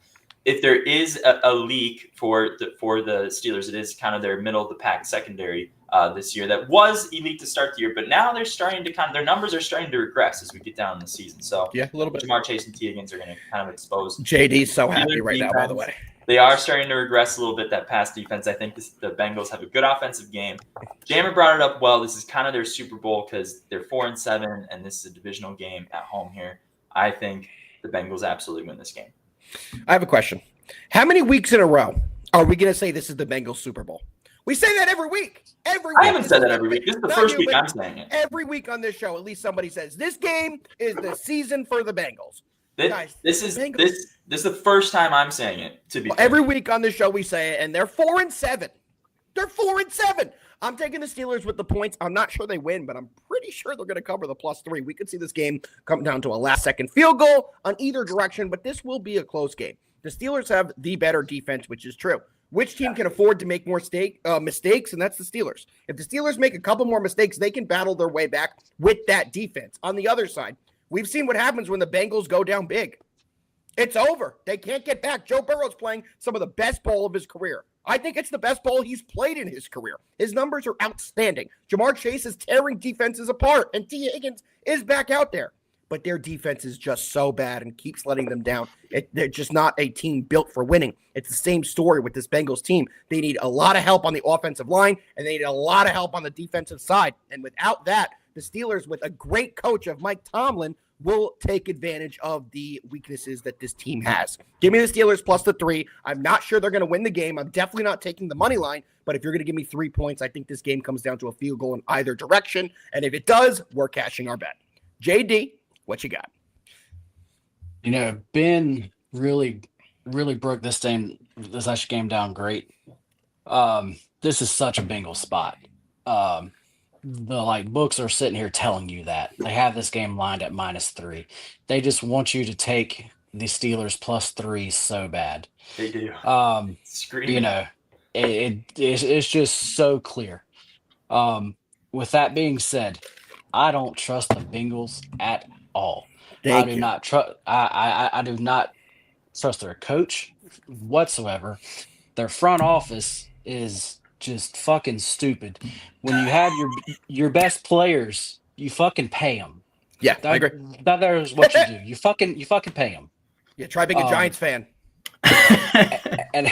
if there is a leak for the Steelers, it is kind of their middle of the pack secondary this year that was elite to start the year, but now they're starting to their numbers are starting to regress as we get down in the season. So yeah, a little bit. Jamar Chase and T. Higgins are going to kind of expose. JD's so happy right now, by the way. They are starting to regress a little bit, that pass defense. I think the Bengals have a good offensive game. Jammer brought it up well. This is kind of their Super Bowl because they're 4-7, and this is a divisional game at home here. I think the Bengals absolutely win this game. I have a question. How many weeks in a row are we going to say this is the Bengals Super Bowl? We say that every week. Every week. I haven't said that every week. This is the first week I'm saying it. Every week on this show, at least somebody says, this game is the season for the Bengals. This is the first time I'm saying it. To be every week on this show we say it, and they're 4-7. They're 4-7. I'm taking the Steelers with the points. I'm not sure they win, but I'm pretty sure they're going to cover the +3. We could see this game come down to a last-second field goal on either direction, but this will be a close game. The Steelers have the better defense, which is true. Which team can afford to make more mistakes? And that's the Steelers. If the Steelers make a couple more mistakes, they can battle their way back with that defense. On the other side, we've seen what happens when the Bengals go down big. It's over. They can't get back. Joe Burrow's playing some of the best ball of his career. I think it's the best ball he's played in his career. His numbers are outstanding. Jamar Chase is tearing defenses apart, and T. Higgins is back out there. But their defense is just so bad and keeps letting them down. They're just not a team built for winning. It's the same story with this Bengals team. They need a lot of help on the offensive line, and they need a lot of help on the defensive side. And without that, the Steelers, with a great coach of Mike Tomlin, will take advantage of the weaknesses that this team has. Give me the Steelers +3. I'm not sure they're going to win the game. I'm definitely not taking the money line, but if you're going to give me 3 points, I think this game comes down to a field goal in either direction. And if it does, we're cashing our bet. JD, what you got? Ben really broke this actual game down great. This is such a Bengals spot. The books are sitting here telling you that they have this game lined at -3. They just want you to take the Steelers +3 so bad. They do. It's just so clear. With that being said, I don't trust the Bengals at all. I do not trust their coach whatsoever. Their front office is just fucking stupid. When you have your best players, you fucking pay them. Yeah, I agree. That is what you do. You fucking pay them. Yeah, try being a Giants fan. And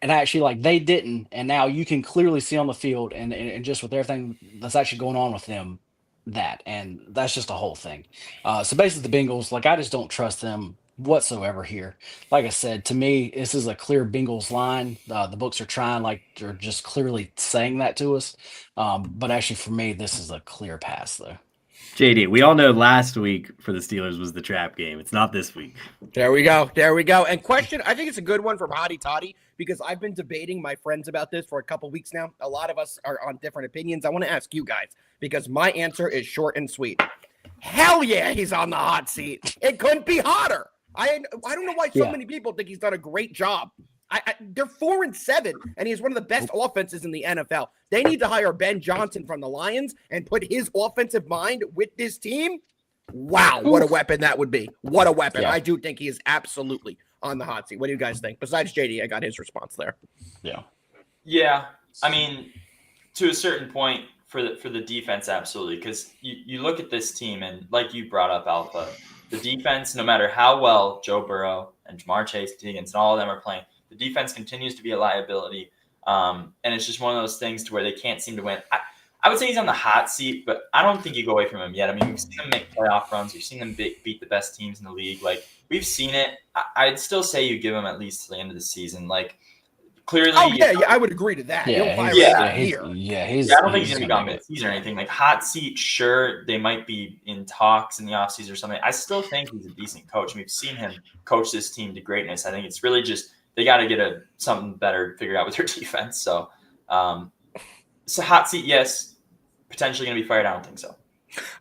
actually, they didn't, and now you can clearly see on the field, and just with everything that's actually going on with them, and that's just a whole thing. So basically, the Bengals, I just don't trust them whatsoever here. Like I said, to me, this is a clear Bengals line. The books are trying, they're just clearly saying that to us. But actually, for me, this is a clear pass, though. JD, we all know last week for the Steelers was the trap game. It's not this week. There we go. And question, I think it's a good one from Hottie Toddy, because I've been debating my friends about this for a couple weeks now. A lot of us are on different opinions. I want to ask you guys, because my answer is short and sweet. Hell yeah, he's on the hot seat. It couldn't be hotter. I don't know why so many people think he's done a great job. They're 4-7, and he has one of the best offenses in the NFL. They need to hire Ben Johnson from the Lions and put his offensive mind with this team. Wow, what a weapon that would be. What a weapon. Yeah. I do think he is absolutely on the hot seat. What do you guys think? Besides JD, I got his response there. Yeah. I mean, to a certain point for the defense, absolutely, because you look at this team, and like you brought up, Alpha, the defense, no matter how well Joe Burrow and Jamar Chase, Higgins, and all of them are playing, the defense continues to be a liability. And it's just one of those things to where they can't seem to win. I would say he's on the hot seat, but I don't think you go away from him yet. I mean, we've seen him make playoff runs. We've seen him beat the best teams in the league. We've seen it. I'd still say you give him at least to the end of the season. Clearly. Oh, yeah, I would agree to that. I don't think he's going to be gone mid-season or anything. Hot seat, sure, they might be in talks in the offseason or something. I still think he's a decent coach. We've seen him coach this team to greatness. I think it's really just they got to get something better figured out with their defense. So, so hot seat, yes. Potentially going to be fired. I don't think so.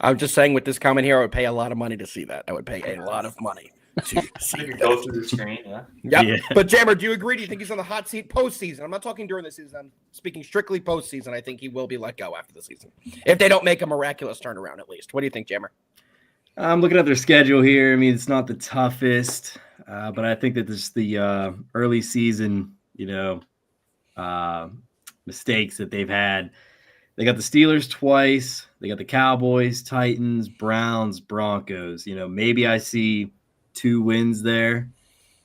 I'm just saying with this comment here, I would pay a lot of money to see that. I would pay a lot of money to see that. Go through the screen, yeah. But Jammer, do you agree? Do you think he's on the hot seat postseason? I'm not talking during the season. I'm speaking strictly postseason. I think he will be let go after the season. If they don't make a miraculous turnaround, at least. What do you think, Jammer? I'm looking at their schedule here. I mean, it's not the toughest. but I think that this the early season, mistakes that they've had. They got the Steelers twice. They got the Cowboys, Titans, Browns, Broncos. Maybe I see 2 wins there.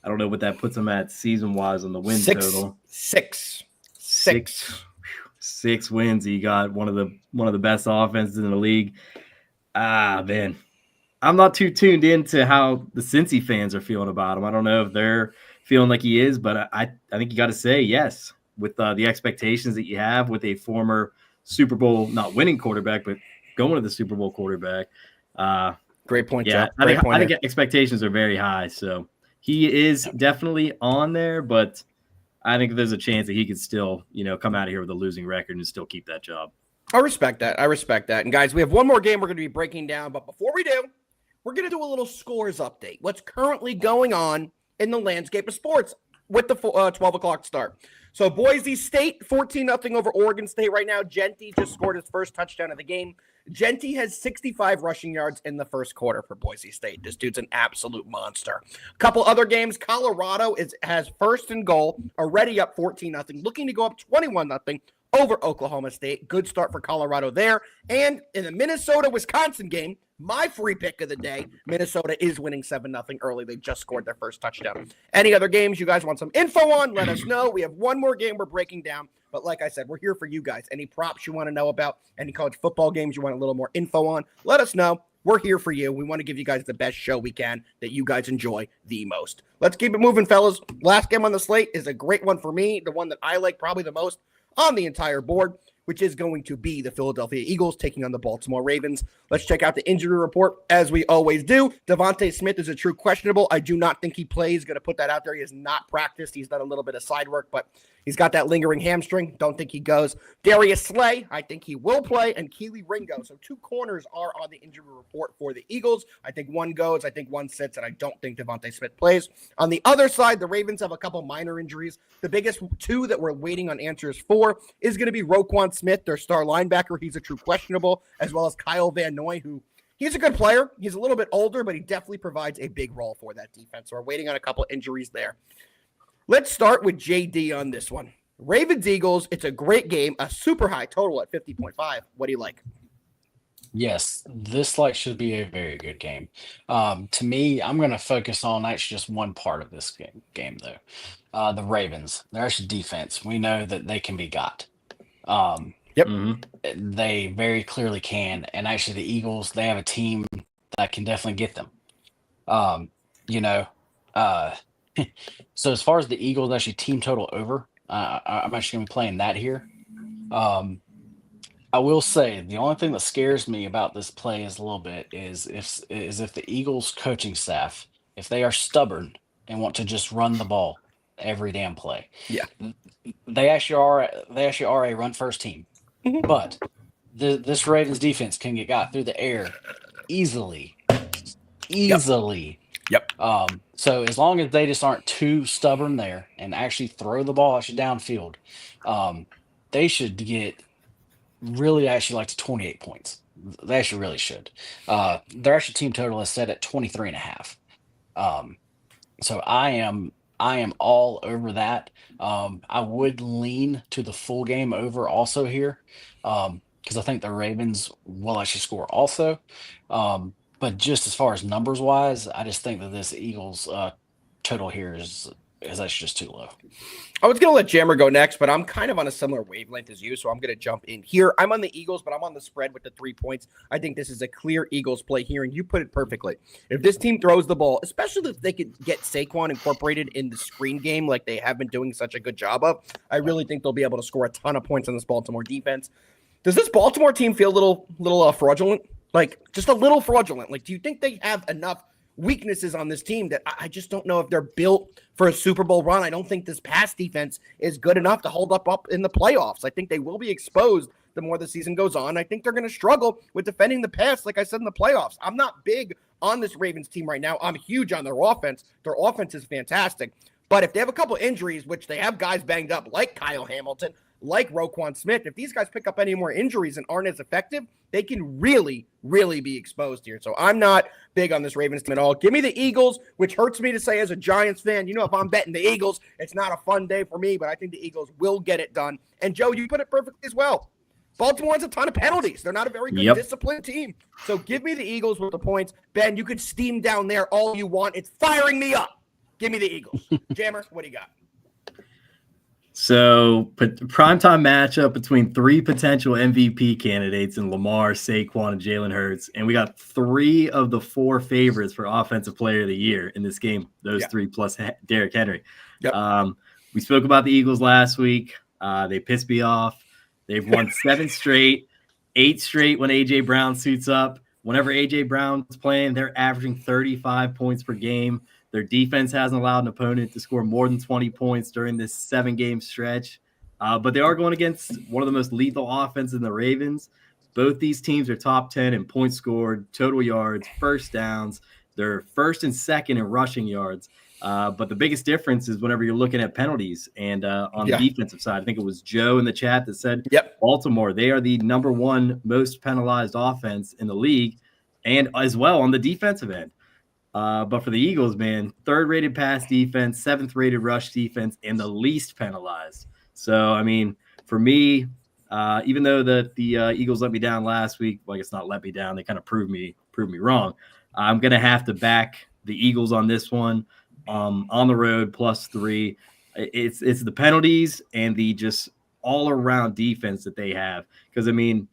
I don't know what that puts them at season-wise on the win total. Six. 6 wins. You got one of the best offenses in the league. Man, I'm not too tuned into how the Cincy fans are feeling about him. I don't know if they're feeling like he is, but I think you got to say yes with the expectations that you have with a former Super Bowl not winning quarterback, but going to the Super Bowl quarterback. Great point, yeah, Joe. I think expectations are very high. So he is definitely on there, but I think there's a chance that he could still, come out of here with a losing record and still keep that job. I respect that. And guys, we have one more game we're going to be breaking down. But before we do, we're going to do a little scores update. What's currently going on in the landscape of sports with the 12 o'clock start. So Boise State, 14-0 over Oregon State right now. Genty just scored his first touchdown of the game. Genty has 65 rushing yards in the first quarter for Boise State. This dude's an absolute monster. A couple other games. Colorado has first and goal, already up 14-0, looking to go up 21-0 over Oklahoma State. Good start for Colorado there. And in the Minnesota-Wisconsin game, my free pick of the day, Minnesota is winning 7-0 early. They just scored their first touchdown. Any other games you guys want some info on, let us know. We have one more game we're breaking down. But like I said, we're here for you guys. Any props you want to know about, any college football games you want a little more info on, let us know. We're here for you. We want to give you guys the best show we can that you guys enjoy the most. Let's keep it moving, fellas. Last game on the slate is a great one for me, the one that I like probably the most on the entire board, which is going to be the Philadelphia Eagles taking on the Baltimore Ravens. Let's check out the injury report as we always do. Devontae Smith is a true questionable. I do not think he plays. Going to put that out there. He has not practiced. He's done a little bit of side work, but he's got that lingering hamstring. Don't think he goes. Darius Slay, I think he will play, and Keely Ringo. So 2 corners are on the injury report for the Eagles. I think one goes. I think one sits, and I don't think Devontae Smith plays. On the other side, the Ravens have a couple minor injuries. The biggest 2 that we're waiting on answers for is going to be Roquan Smith, their star linebacker. He's a true questionable, as well as Kyle Van Noy, who he's a good player. He's a little bit older, but he definitely provides a big role for that defense. So we're waiting on a couple injuries there. Let's start with JD on this one. Ravens-Eagles, it's a great game, a super high total at 50.5. What do you like? Yes, this should be a very good game. To me, I'm going to focus on actually just one part of this game though. The Ravens, their actual defense. We know that they can be got. Yep. They very clearly can. And actually, the Eagles, they have a team that can definitely get them. So as far as the Eagles, actually team total over, I'm actually going to be playing that here. I will say the only thing that scares me about this play is a little bit is if the Eagles coaching staff, if they are stubborn and want to just run the ball every damn play. Yeah. They actually are a run first team. But this Ravens defense can get got through the air easily. Yep. So as long as they just aren't too stubborn there and actually throw the ball actually downfield, they should get really actually to 28 points. They actually really should. Their actual team total is set at 23.5. So I am all over that. I would lean to the full game over also here because I think the Ravens will actually score also. But just as far as numbers wise, I just think that this Eagles total here is actually just too low. I was going to let Jammer go next, but I'm kind of on a similar wavelength as you, so I'm going to jump in here. I'm on the Eagles, but I'm on the spread with the 3 points. I think this is a clear Eagles play here, and you put it perfectly. If this team throws the ball, especially if they could get Saquon incorporated in the screen game like they have been doing such a good job of, I really think they'll be able to score a ton of points on this Baltimore defense. Does this Baltimore team feel a little fraudulent? Just a little fraudulent? Do you think they have enough weaknesses on this team that I just don't know if they're built for a Super Bowl run? I don't think this pass defense is good enough to hold up in the playoffs. I think they will be exposed the more the season goes on. I think they're going to struggle with defending the pass, like I said, in the playoffs. I'm not big on this Ravens team right now. I'm huge on their offense. Their offense is fantastic. But if they have a couple injuries, which they have guys banged up like Kyle Hamilton, like Roquan Smith, if these guys pick up any more injuries and aren't as effective, they can really, really be exposed here. So I'm not big on this Ravens team at all. Give me the Eagles, which hurts me to say as a Giants fan. You know, if I'm betting the Eagles, it's not a fun day for me, but I think the Eagles will get it done. And Joe, you put it perfectly as well. Baltimore has a ton of penalties. They're not a very good disciplined team. So give me the Eagles with the points. Ben, you could steam down there all you want. It's firing me up. Give me the Eagles. Jammer, what do you got? So, primetime matchup between 3 potential MVP candidates in Lamar, Saquon, and Jalen Hurts. And we got 3 of the 4 favorites for Offensive Player of the Year in this game. Those 3 plus Derrick Henry. We spoke about the Eagles last week. They pissed me off. They've won 7 straight, 8 straight when A.J. Brown suits up. Whenever A.J. Brown's playing, they're averaging 35 points per game. Their defense hasn't allowed an opponent to score more than 20 points during this 7-game stretch. But they are going against one of the most lethal offenses in the Ravens. Both these teams are top 10 in points scored, total yards, first downs. They're first and second in rushing yards. But the biggest difference is whenever you're looking at penalties. And on the defensive side, I think it was Joe in the chat that said Baltimore, they are the number 1 most penalized offense in the league, and as well on the defensive end. But for the Eagles, man, 3rd-rated pass defense, 7th-rated rush defense, and the least penalized. So, I mean, for me, even though the Eagles let me down last week, like it's not let me down, they kind of proved me wrong. I'm going to have to back the Eagles on this one. On the road, +3. It's the penalties and the just all-around defense that they have. Because, I mean,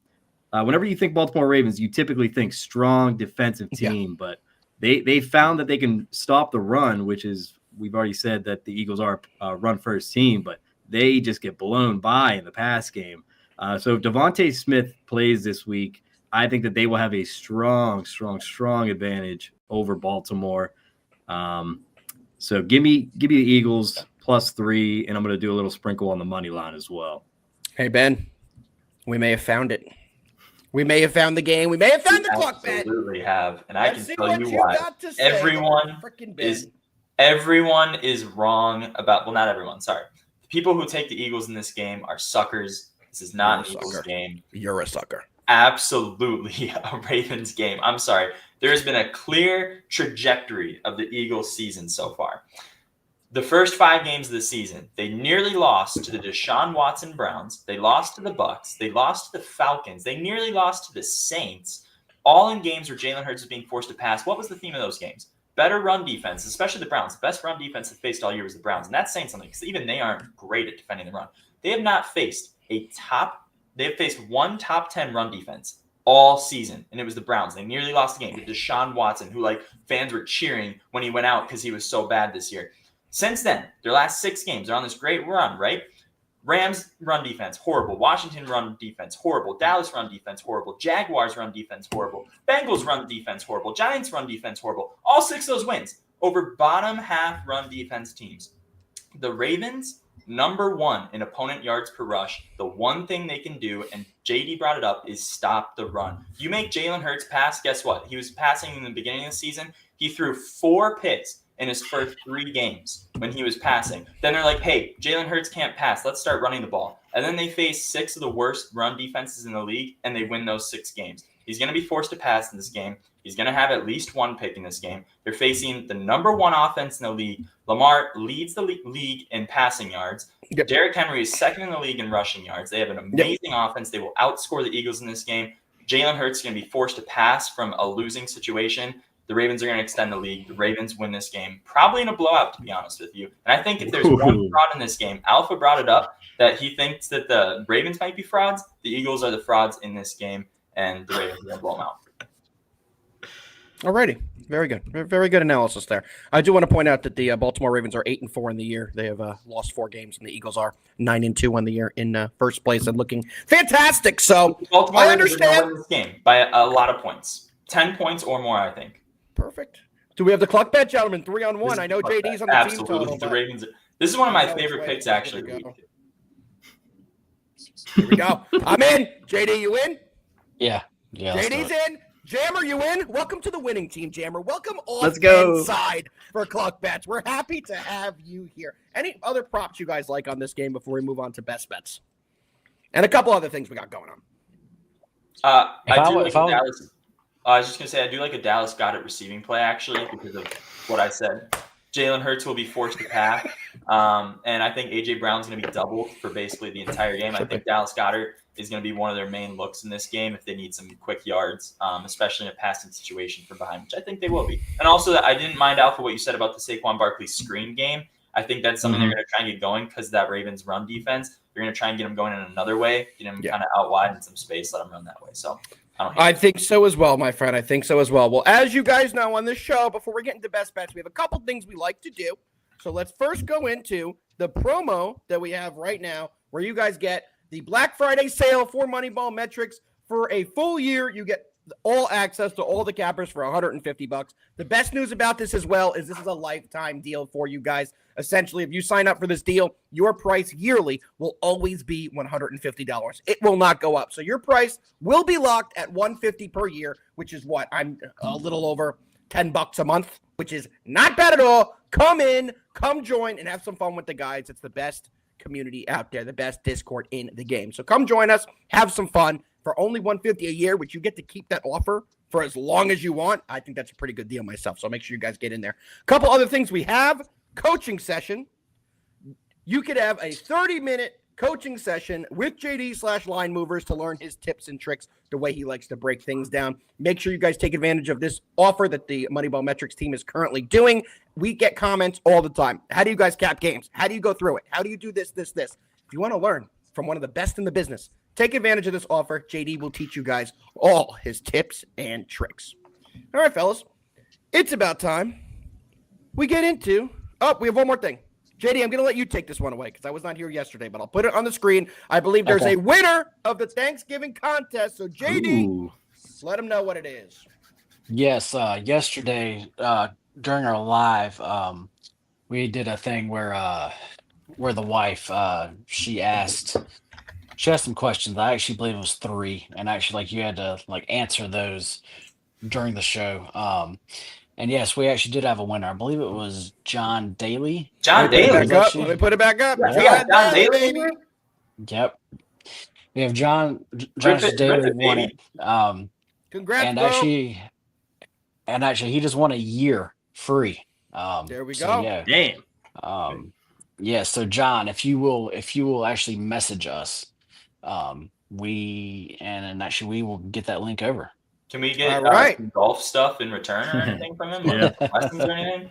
whenever you think Baltimore Ravens, you typically think strong defensive team, but they found that they can stop the run, which is, we've already said that the Eagles are a run-first team, but they just get blown by in the pass game. So if Devontae Smith plays this week, I think that they will have a strong advantage over Baltimore. So give me the Eagles +3, and I'm going to do a little sprinkle on the money line as well. Hey, Ben, we may have found it. We may have found the game. We may have found the clock, Ben. Absolutely have, and I can tell you why. Everyone is wrong about. Well, not everyone. Sorry, the people who take the Eagles in this game are suckers. This is not an Eagles game. You're a sucker. Absolutely a Ravens game. I'm sorry. There has been a clear trajectory of the Eagles season so far. The first 5 games of the season, they nearly lost to the Deshaun Watson Browns. They lost to the Bucs. They lost to the Falcons. They nearly lost to the Saints, all in games where Jalen Hurts was being forced to pass. What was the theme of those games? Better run defense, especially the Browns. The best run defense they faced all year was the Browns, and that's saying something because even they aren't great at defending the run. They have not faced they have faced 1 top 10 run defense all season, and it was the Browns. They nearly lost the game to Deshaun Watson, who fans were cheering when he went out because he was so bad this year. Since then, their last 6 games, they're on this great run, right? Rams run defense, horrible. Washington run defense, horrible. Dallas run defense, horrible. Jaguars run defense, horrible. Bengals run defense, horrible. Giants run defense, horrible. All 6 of those wins over bottom half run defense teams. The Ravens, number 1 in opponent yards per rush. The one thing they can do, and JD brought it up, is stop the run. You make Jalen Hurts pass, guess what? He was passing in the beginning of the season. He threw 4 picks in his first 3 games when he was passing. Then they're like, hey, Jalen Hurts can't pass. Let's start running the ball. And then they face 6 of the worst run defenses in the league, and they win those 6 games. He's going to be forced to pass in this game. He's going to have at least 1 pick in this game. They're facing the number 1 offense in the league. Lamar leads the league in passing yards. Derrick Henry is second in the league in rushing yards. They have an amazing offense. They will outscore the Eagles in this game. Jalen Hurts is going to be forced to pass from a losing situation. The Ravens are going to extend the league. The Ravens win this game, probably in a blowout, to be honest with you. And I think if there's one fraud in this game, Alpha brought it up, that he thinks that the Ravens might be frauds. The Eagles are the frauds in this game, and the Ravens are going to blow them out. Alrighty. Very good. Very good analysis there. I do want to point out that the Baltimore Ravens are 8-4 in the year. They have lost 4 games, and the Eagles are 9-2 on the year in first place and looking fantastic. So Baltimore I Ravens understand win this game by a lot of points, 10 points or more, I think. Perfect. Do we have the clock bet, gentlemen? 3-on-1. I know JD's on the Absolutely. team total. The Ravens. This is one of my favorite picks, actually. Here we go. I'm in. JD, you in? Yeah. JD's in. Jammer, you in? Welcome to the winning team, Jammer. Welcome all Let's go. inside for clock bets. We're happy to have you here. Any other props you guys like on this game before we move on to best bets? and a couple other things we got going on. I do like a Dallas. I was just gonna say I do like a Dallas Goedert receiving play actually because of what I said. Jalen Hurts will be forced to pass, and I think AJ Brown's gonna be doubled for basically the entire game. I think Dallas Goedert is going to be one of their main looks in this game if they need some quick yards, especially in a passing situation from behind, which I think they will be. And also, I didn't mind, Alpha, what you said about the Saquon Barkley screen game. I think that's something they're going to try and get going because of that Ravens run defense. They're going to try and get him going in another way, get him kind of out wide in some space, let him run that way. So I think so as well, my friend. I think so as well. Well, as you guys know on this show, before we get into best bets, we have a couple things we like to do. So let's first go into the promo that we have right now where you guys get the Black Friday sale for MoneyBall Metrics. For a full year, you get all access to all the cappers for $150. The best news about this as well is this is a lifetime deal for you guys. Essentially, if you sign up for this deal, your price yearly will always be $150. It will not go up. So your price will be locked at $150 per year, which is what? I'm a little over $10 a month, which is not bad at all. Come in, come join, and have some fun with the guys. It's the best community out there, the best Discord in the game. So come join us, have some fun for only $150 a year, which you get to keep that offer for as long as you want. I think that's a pretty good deal myself. So make sure you guys get in there. A couple other things we have: coaching session. You could have a 30-minute coaching session with JD/Line Movers to learn his tips and tricks, the way he likes to break things down. Make sure you guys take advantage of this offer that the MoneyBall Metrics team is currently doing. We get comments all the time. How do you guys cap games? How do you go through it? How do you do this? If you want to learn from one of the best in the business, take advantage of this offer. JD will teach you guys all his tips and tricks. All right, fellas, it's about time we get into we have one more thing. JD, I'm going to let you take this one away because I was not here yesterday, but I'll put it on the screen. I believe there's a winner of the Thanksgiving contest. So, JD, let them know what it is. Yes, yesterday during our live, we did a thing where the wife she asked some questions. I actually believe it was 3, and actually you had to answer those during the show. And yes, we actually did have a winner. I believe it was John Daly. John Daly. Let me put it back up. Yeah, John Daly, baby. Yep. We have John Daly won it. Congrats, and bro. Actually, he just won a year free. There we so go. Yeah. Damn. Yeah. So John, if you will actually message us, we will get that link over. Can we get some golf stuff in return or anything from him? Lessons or anything?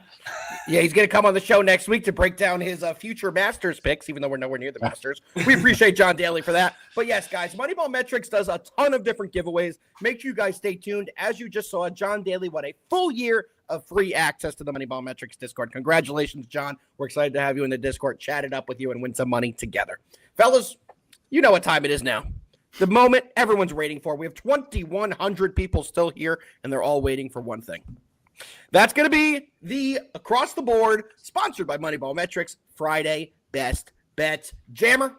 Yeah, he's going to come on the show next week to break down his future Masters picks, even though we're nowhere near the Masters. We appreciate John Daly for that. But yes, guys, MoneyBall Metrics does a ton of different giveaways. Make sure you guys stay tuned. As you just saw, John Daly won a full year of free access to the MoneyBall Metrics Discord. Congratulations, John. We're excited to have you in the Discord, chat it up with you, and win some money together. Fellas, you know what time it is now. The moment everyone's waiting for. We have 2,100 people still here, and they're all waiting for one thing. That's going to be the across the board, sponsored by MoneyBall Metrics, Friday Best Bets. Jammer,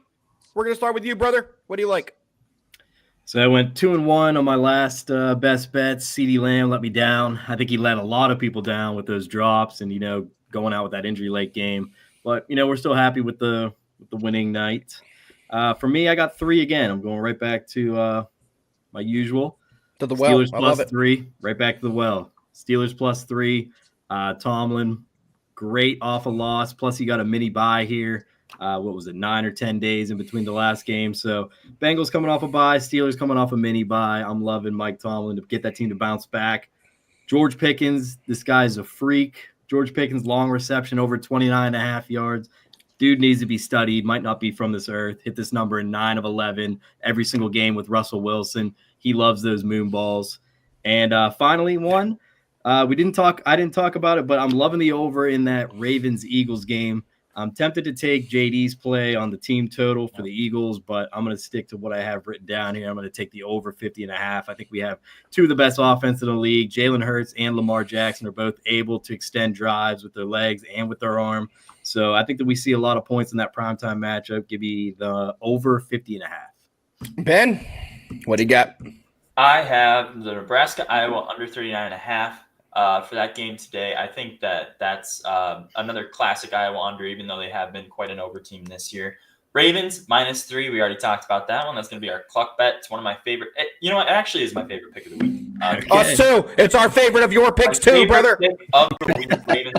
we're going to start with you, brother. What do you like? So I went 2-1 on my last best bets. CeeDee Lamb let me down. I think he let a lot of people down with those drops and, going out with that injury late game. But, we're still happy with the winning night. For me, I got 3 again. I'm going right back to my usual. To the well. Steelers plus 3. Right back to the well. Steelers plus 3. Tomlin, great off a loss. Plus, he got a mini bye here. 9 or 10 days in between the last game. So Bengals coming off a bye. Steelers coming off a mini bye. I'm loving Mike Tomlin to get that team to bounce back. George Pickens, this guy's a freak. George Pickens, long reception, over 29.5 yards. Dude needs to be studied, might not be from this earth. Hit this number in 9 of 11 every single game with Russell Wilson. He loves those moon balls. And finally, one, I didn't talk about it, but I'm loving the over in that Ravens-Eagles game. I'm tempted to take JD's play on the team total for the Eagles, but I'm going to stick to what I have written down here. I'm going to take the over 50.5. I think we have 2 of the best offense in the league. Jalen Hurts and Lamar Jackson are both able to extend drives with their legs and with their arm. So I think that we see a lot of points in that primetime matchup. Give me the over 50.5. Ben, what do you got? I have the Nebraska-Iowa under 39.5. For that game today. I think that's another classic Iowa under, even though they have been quite an over team this year. Ravens -3. We already talked about that one. That's going to be our cluck bet. It's one of my favorite. You know what? It actually is my favorite pick of the week. Us too. It's our favorite of your picks my too, favorite brother. pick of the week,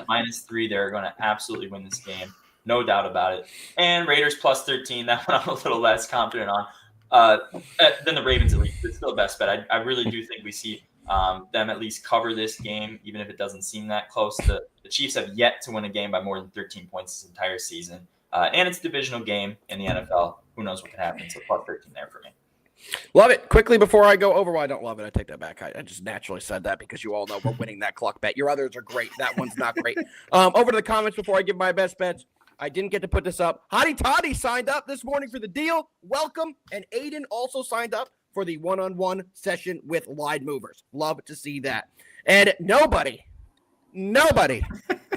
Ravens -3. They're going to absolutely win this game. No doubt about it. And Raiders +13. That one I'm a little less confident on than the Ravens, at least. It's still the best bet. I really do think we see them at least cover this game, even if it doesn't seem that close. The Chiefs have yet to win a game by more than 13 points this entire season. And it's a divisional game in the NFL. Who knows what could happen? So +13 there for me. Love it. Quickly before I go over, well, I don't love it. I take that back. I just naturally said that because you all know we're winning that cluck bet. Your others are great. That one's not great. Over to the comments before I give my best bets. I didn't get to put this up. Hottie Toddy signed up this morning for the deal. Welcome. And Aiden also signed up for the one-on-one session with Line Movers. Love to see that. And nobody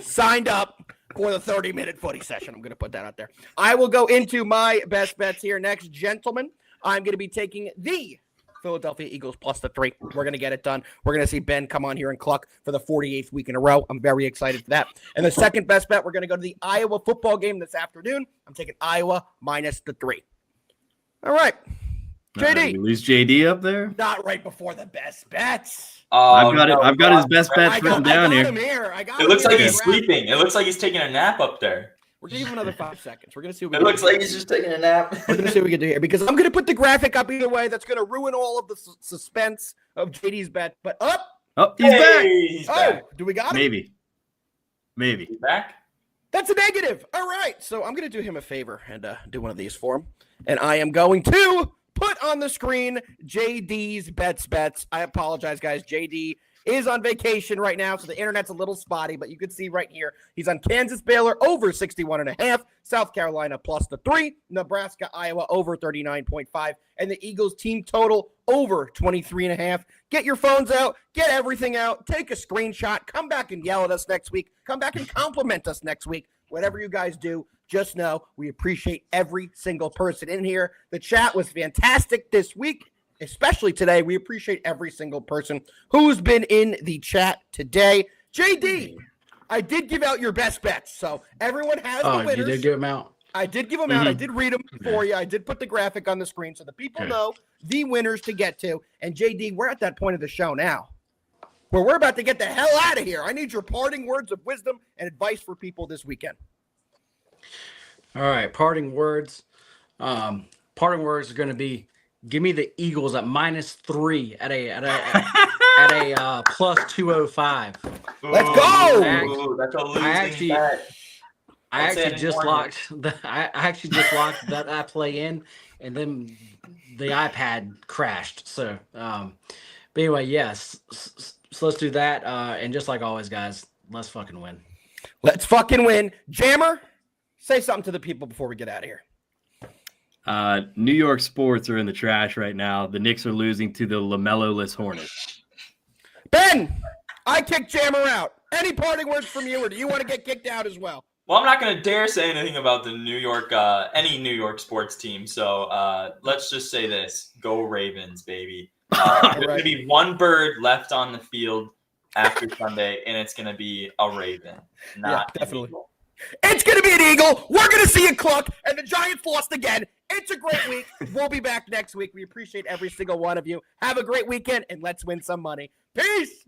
signed up for the 30-minute footy session. I'm going to put that out there. I will go into my best bets here next, gentlemen. I'm going to be taking the Philadelphia Eagles +3. We're going to get it done. We're going to see Ben come on here and cluck for the 48th week in a row. I'm very excited for that. And the second best bet, we're going to go to the Iowa football game this afternoon. I'm taking Iowa -3. All right. JD. You lose JD up there? Not right before the best bets. Oh, I've got his best bets written down here. It looks like he's sleeping. It looks like he's taking a nap up there. We're going to give him another 5 seconds. We're going to see what It looks like he's just taking a nap. We're going to see what we can do here because I'm going to put the graphic up either way. That's going to ruin all of the suspense of JD's bet. But He's back. He's back. Do we got him? Maybe. He's back? That's a negative. All right. So I'm going to do him a favor and do one of these for him. And I am going to put on the screen JD's bets. I apologize, guys. JD is on vacation right now, so the internet's a little spotty, but you can see right here, he's on Kansas Baylor over 61.5, South Carolina +3, Nebraska, Iowa over 39.5, and the Eagles team total over 23.5. Get your phones out, get everything out, take a screenshot, come back and yell at us next week, come back and compliment us next week. Whatever you guys do, just know we appreciate every single person in here. The chat was fantastic this week. Especially today, we appreciate every single person who's been in the chat today. JD, I did give out your best bets, so everyone has the winners. You did give them out? I did give them out. I did read them for you. I did put the graphic on the screen so the people know the winners to get to. And JD, we're at that point of the show now where we're about to get the hell out of here. I need your parting words of wisdom and advice for people this weekend. All right, parting words. Parting words are going to be: give me the Eagles at -3 at a +205. Let's go! That's a losing bet. I actually just locked that play in, and then the iPad crashed. So, but anyway, yes. So let's do that. And just like always, guys, let's fucking win. Let's fucking win. Jammer, say something to the people before we get out of here. New York sports are in the trash right now. The Knicks are losing to the LaMelo-less Hornets. Ben, I kicked Jammer out. Any parting words from you, or do you want to get kicked out as well? Well, I'm not going to dare say anything about the any New York sports team. So let's just say this: Go Ravens, baby. There's going to be one bird left on the field after Sunday, and it's going to be a Raven. Definitely. It's going to be an Eagle. We're going to see a cluck, and the Giants lost again. It's a great week. We'll be back next week. We appreciate every single one of you. Have a great weekend, and let's win some money. Peace.